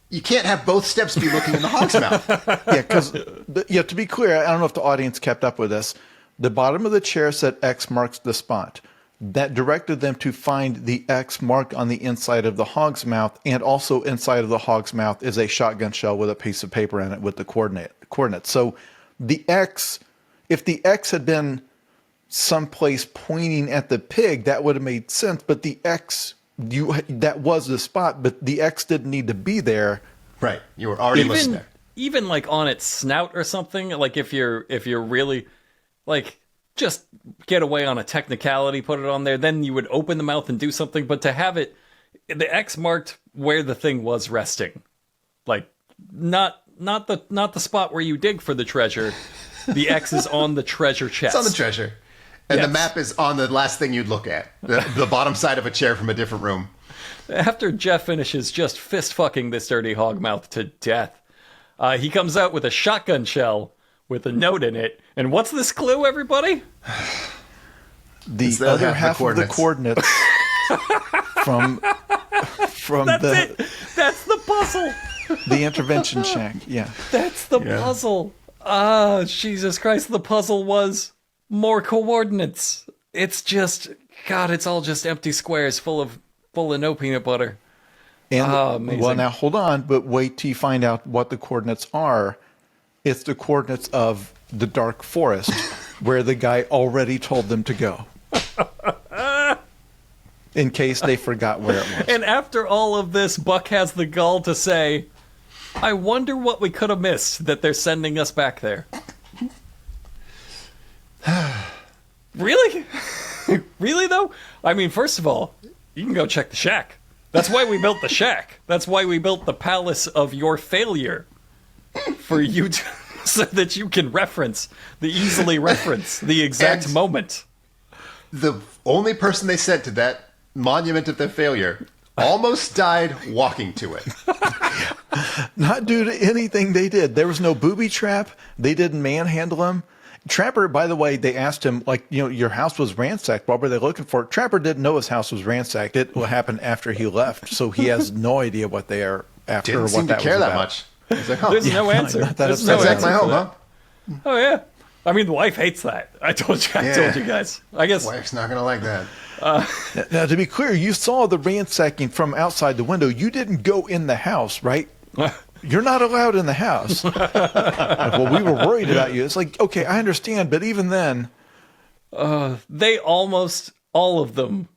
you can't have both steps be looking in the hog's mouth. Yeah, because, to be clear, I don't know if the audience kept up with this. The bottom of the chair said X marks the spot. That directed them to find the X mark on the inside of the hog's mouth, and also inside of the hog's mouth is a shotgun shell with a piece of paper in it with the coordinates. So the X, if the X had been someplace pointing at the pig, that would have made sense. But the X, that was the spot, but the X didn't need to be there. Right, you were already listening there. Even like on its snout or something. Like if you're really like just get away on a technicality, put it on there, then you would open the mouth and do something. But to have it, the X marked where the thing was resting, like not the spot where you dig for the treasure. The X is on the treasure chest. It's on the treasure. And the map is on the last thing you'd look at. The bottom side of a chair from a different room. After Jeff finishes just fist fucking this dirty hog mouth to death, he comes out with a shotgun shell with a note in it. And what's this clue, everybody? The other half of the coordinates from That's it. That's the puzzle. The intervention shack. Yeah. That's the puzzle. Ah, Jesus Christ. The puzzle was more coordinates. It's just, God, it's all just empty squares full of no peanut butter. And amazing. Well, now hold on, but wait till you find out what the coordinates are. It's the coordinates of the dark forest where the guy already told them to go. In case they forgot where it was. And after all of this, Buck has the gall to say, I wonder what we could have missed that they're sending us back there. Really? Really, though? I mean, first of all, you can go check the shack. That's why we built the shack. That's why we built the palace of your failure. For you to, so that you can easily reference the exact moment. The only person they sent to that monument of their failure almost died walking to it. Not due to anything they did. There was no booby trap. They didn't manhandle him. Trapper, by the way, they asked him, like, your house was ransacked. What were they looking for? Trapper didn't know his house was ransacked. It happened after he left, so he has no idea what they are after. Didn't or seem what to that care was that about. much. He's like, oh, There's no answer. That's no like my home, huh? Oh, yeah. I mean, the wife hates that. I told you guys. I guess. Wife's not going to like that. Now, to be clear, you saw the ransacking from outside the window. You didn't go in the house, right? You're not allowed in the house. Well, we were worried about you. It's like, okay, I understand, but even then... They almost, all of them,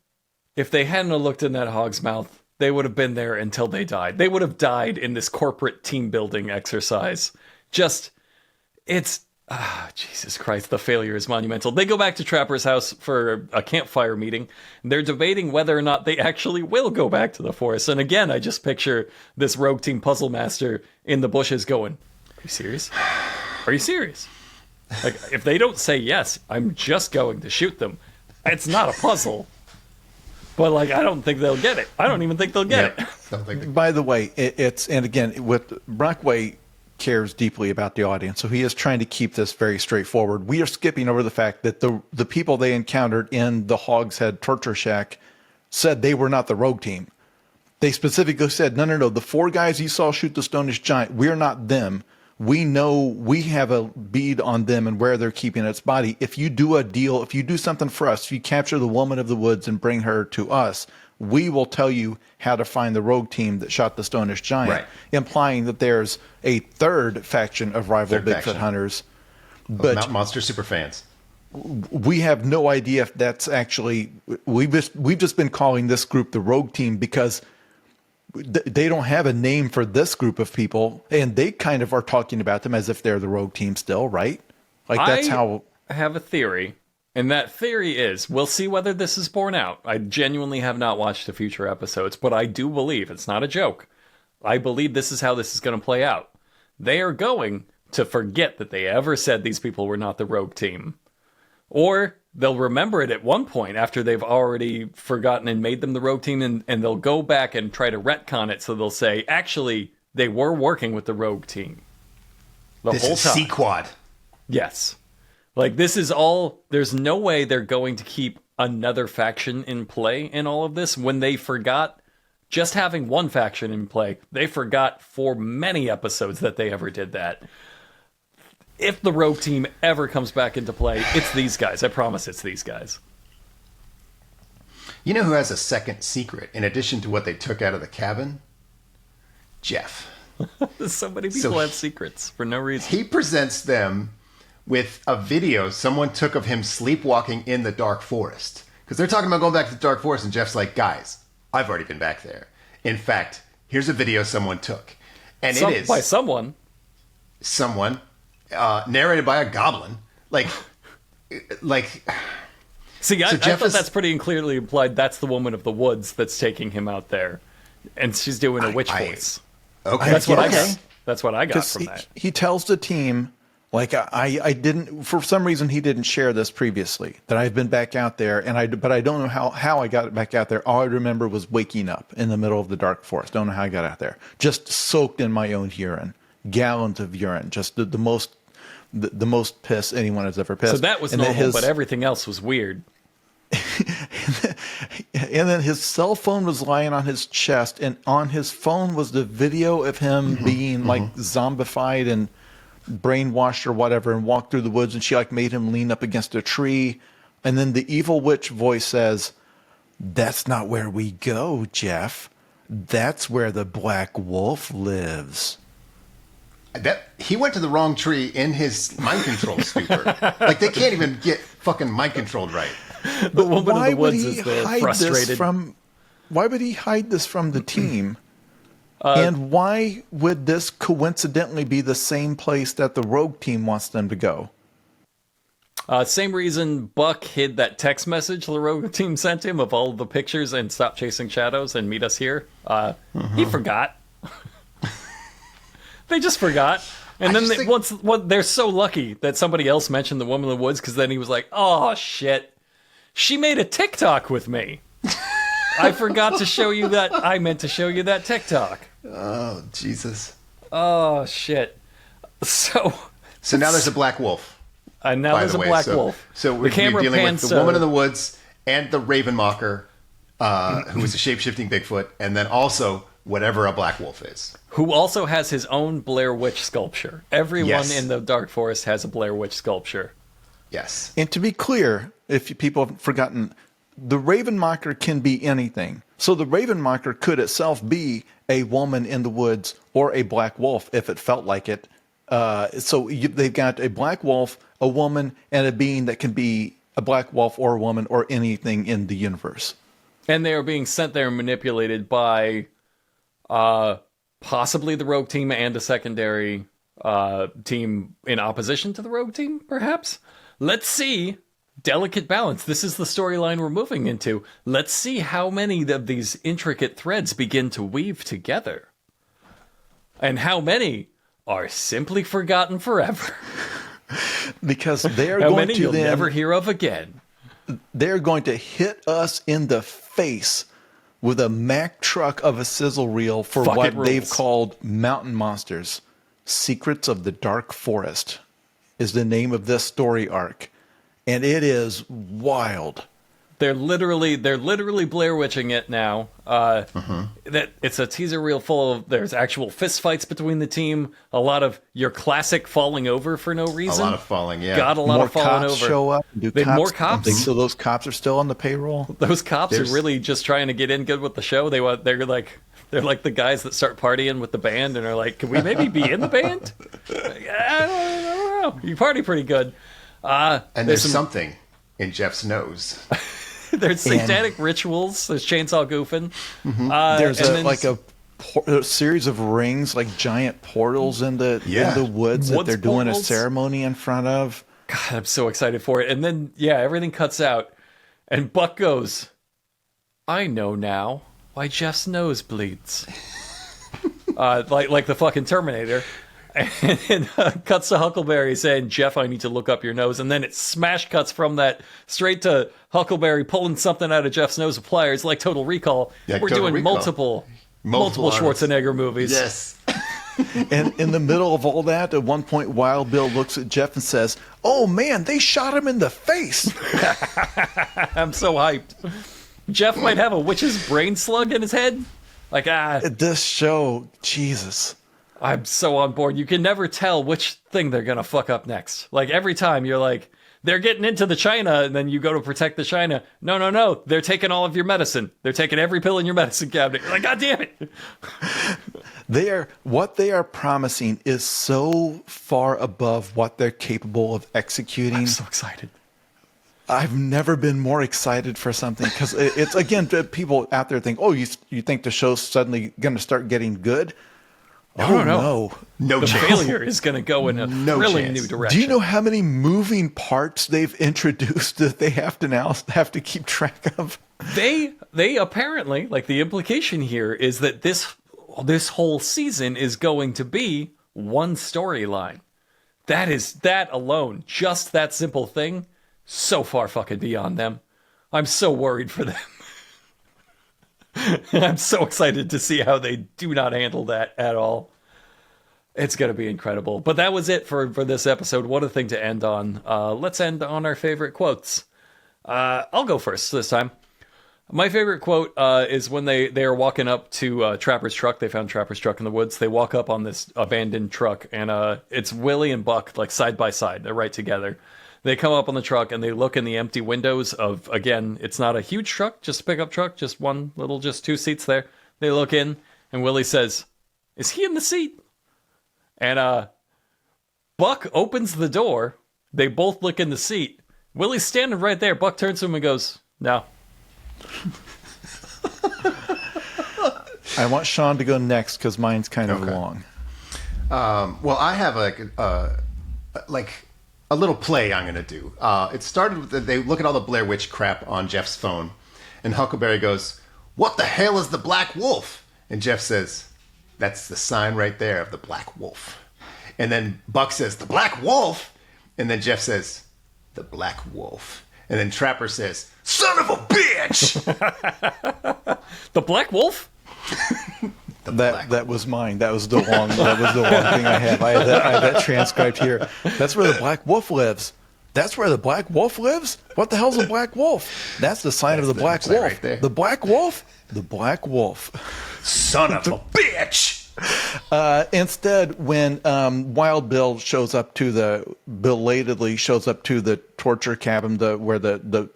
if they hadn't have looked in that hog's mouth, they would have been there until they died. They would have died in this corporate team building exercise. Just, it's Jesus Christ, the failure is monumental. They go back to Trapper's house for a campfire meeting. They're debating whether or not they actually will go back to the forest. And again, I just picture this rogue team puzzle master in the bushes going, "Are you serious? Are you serious? Like, if they don't say yes, I'm just going to shoot them." It's not a puzzle. But, like, I don't think they'll get it. I don't even think they'll get it. By the way, and again, with Brockway cares deeply about the audience, so he is trying to keep this very straightforward. We are skipping over the fact that the people they encountered in the Hog's Head torture shack said they were not the rogue team. They specifically said, no, the 4 guys you saw shoot the Stonish Giant, we're not them. We know we have a bead on them and where they're keeping its body. If you do a deal, if you do something for us, if you capture the woman of the woods and bring her to us, we will tell you how to find the rogue team that shot the Stonish Giant, right. Implying that there's a third faction of rival Bigfoot hunters. But Mountain Monster superfans. We have no idea if that's actually... We've just been calling this group the rogue team because they don't have a name for this group of people, and they kind of are talking about them as if they're the rogue team still, right? Like, that's how... I have a theory, and that theory is, we'll see whether this is borne out. I genuinely have not watched the future episodes, but I do believe, it's not a joke, I believe this is how this is going to play out. They are going to forget that they ever said these people were not the rogue team. Or they'll remember it at one point after they've already forgotten and made them the rogue team, and they'll go back and try to retcon it, so they'll say, actually, they were working with the rogue team the this whole is time. C-Quad. Yes. Like, this is all... There's no way they're going to keep another faction in play in all of this when they forgot just having one faction in play. They forgot for many episodes that they ever did that. If the rogue team ever comes back into play, it's these guys. I promise it's these guys. You know who has a second secret in addition to what they took out of the cabin? Jeff. So many people have secrets for no reason. He presents them with a video someone took of him sleepwalking in the dark forest. Because they're talking about going back to the dark forest, and Jeff's like, guys, I've already been back there. In fact, here's a video someone took. And it is... By someone. Someone. Narrated by a goblin. Like... See, so I Jeff thought that's pretty clearly implied that's the woman of the woods that's taking him out there. And she's doing a witch voice. Okay. That's what I got. That's what I got from that. He tells the team, like, I didn't, for some reason he didn't share this previously, that I've been back out there, but I don't know how I got back out there. All I remember was waking up in the middle of the dark forest. Don't know how I got out there. Just soaked in my own urine. Gallons of urine. Just the most piss anyone has ever pissed. So that was normal, but everything else was weird. And then his cell phone was lying on his chest, and on his phone was the video of him being like zombified and brainwashed or whatever, and walked through the woods, and she like made him lean up against a tree. And then the evil witch voice says, "That's not where we go, Jeff. That's where the black wolf lives." He went to the wrong tree in his mind control stupor. Like, they can't even get fucking mind controlled right. The woman in the woods is there, frustrated. Why would he hide this from the team? And why would this coincidentally be the same place that the rogue team wants them to go? Same reason Buck hid that text message the rogue team sent him of all the pictures and stop chasing shadows and meet us here. He forgot. They just forgot. And then they're so lucky that somebody else mentioned the woman in the woods, because then he was like, oh, shit. She made a TikTok with me. I forgot to show you that. I meant to show you that TikTok. Oh, Jesus. Oh, shit. So now there's a black wolf. And now there's a black wolf. So we're dealing with the woman in the woods and the Raven Mocker, who is a shape-shifting Bigfoot, and then also whatever a black wolf is. Who also has his own Blair Witch sculpture. Everyone in the Dark Forest has a Blair Witch sculpture. Yes. And to be clear, if people have forgotten, the Raven Mocker can be anything. So the Raven Mocker could itself be a woman in the woods or a black wolf if it felt like it. They've got a black wolf, a woman, and a being that can be a black wolf or a woman or anything in the universe. And they are being sent there and manipulated by possibly the rogue team and a secondary team in opposition to the rogue team, perhaps. Let's see. Delicate balance. This is the storyline we're moving into. Let's see how many of these intricate threads begin to weave together. And how many are simply forgotten forever. Because they're How going many to you'll then, never hear of again. they're going to hit us in the face with a Mack truck of a sizzle reel for Fuck, what it rules. they've called mountain monsters. Secrets of the Dark Forest is the name of this story arc. And it is wild. They're literally Blair Witching it now. That it's a teaser reel full of there's actual fist fights between the team. A lot of your classic falling over for no A reason. lot of falling, yeah. Got a lot More of falling cops over. show up. Do They have cops, more cops? So those cops are still on the payroll? Those cops There's- are really just trying to get in good with the show. They're like the guys that start partying with the band and are like, can we maybe be in the band? I don't know. You party pretty good. And there's something in Jeff's nose. There's satanic rituals. There's chainsaw goofing. There's and then a series of rings, like giant portals in the woods that Woods they're doing a portals? ceremony in front of. God, I'm so excited for it. And then, everything cuts out. And Buck goes, I know now why Jeff's nose bleeds. Like the fucking Terminator. And cuts to Huckleberry saying, Jeff, I need to look up your nose. And then it smash cuts from that straight to Huckleberry pulling something out of Jeff's nose with pliers, like Total Recall. Yeah, We're Total doing Recall. multiple arms. Schwarzenegger movies. Yes. And in the middle of all that, at one point, Wild Bill looks at Jeff and says, "Oh man, they shot him in the face." I'm so hyped. Jeff might have a witch's brain slug in his head. Like, This show, Jesus. I'm so on board. You can never tell which thing they're going to fuck up next. Like, every time you're like, they're getting into the China, and then you go to protect the China. No. They're taking all of your medicine. They're taking every pill in your medicine cabinet. You're like, God damn it. What they are promising is so far above what they're capable of executing. I'm so excited. I've never been more excited for something because it's, again, people out there think, oh, you think the show's suddenly going to start getting good? No. No The chance. failure is going to go in a thrilling chance. new direction. Do you know how many moving parts they've introduced that they have to keep track of? They apparently, like, the implication here is that this whole season is going to be one storyline. That alone, just that simple thing, so far fucking beyond them. I'm so worried for them. I'm so excited to see how they do not handle that at all. It's going to be incredible. But that was it for this episode. What a thing to end on. Let's end on our favorite quotes. I'll go first this time. My favorite quote is when they are walking up to Trapper's truck. They found Trapper's truck in the woods. They walk up on this abandoned truck, and it's Willie and Buck, like, side by side. They're right together. They come up on the truck, and they look in the empty windows of, again, it's not a huge truck, just a pickup truck, just two seats there. They look in, and Willie says, is he in the seat? And Buck opens the door. They both look in the seat. Willie's standing right there. Buck turns to him and goes, no. I want Sean to go next because mine's kind of long. Well, I have a little play I'm going to do. It started with they look at all the Blair Witch crap on Jeff's phone, and Huckleberry goes, "What the hell is the Black Wolf?" And Jeff says, "That's the sign right there of the Black Wolf." And then Buck says, "The Black Wolf?" And then Jeff says, "The Black Wolf." And then Trapper says, "Son of a bitch!" The Black Wolf? That was mine. That was the long thing I have. I have that transcribed here. That's where the Black Wolf lives. That's where the Black Wolf lives? What the hell's a Black Wolf? That's the sign of the Black sign Wolf. right there. The Black Wolf? The Black Wolf. Son of a bitch! Instead, when Wild Bill belatedly shows up to the torture cabin where the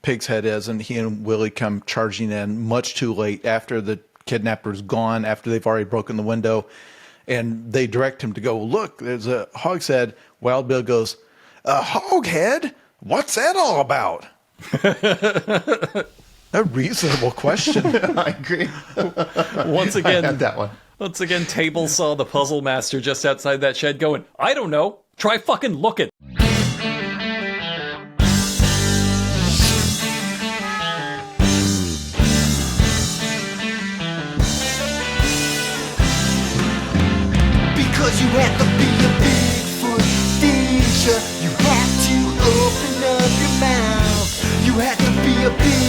pig's head is, and he and Willie come charging in much too late after the kidnapper's gone, after they've already broken the window, and they direct him to go, look, there's a hog's head. Wild Bill goes, a hog head? What's that all about? A reasonable question. I agree. Once I again, had that one. Once again, Table saw the puzzle master just outside that shed going, I don't know, try fucking looking. Because you had to be a Bigfoot feature, you had to open up your mouth. You had to be a big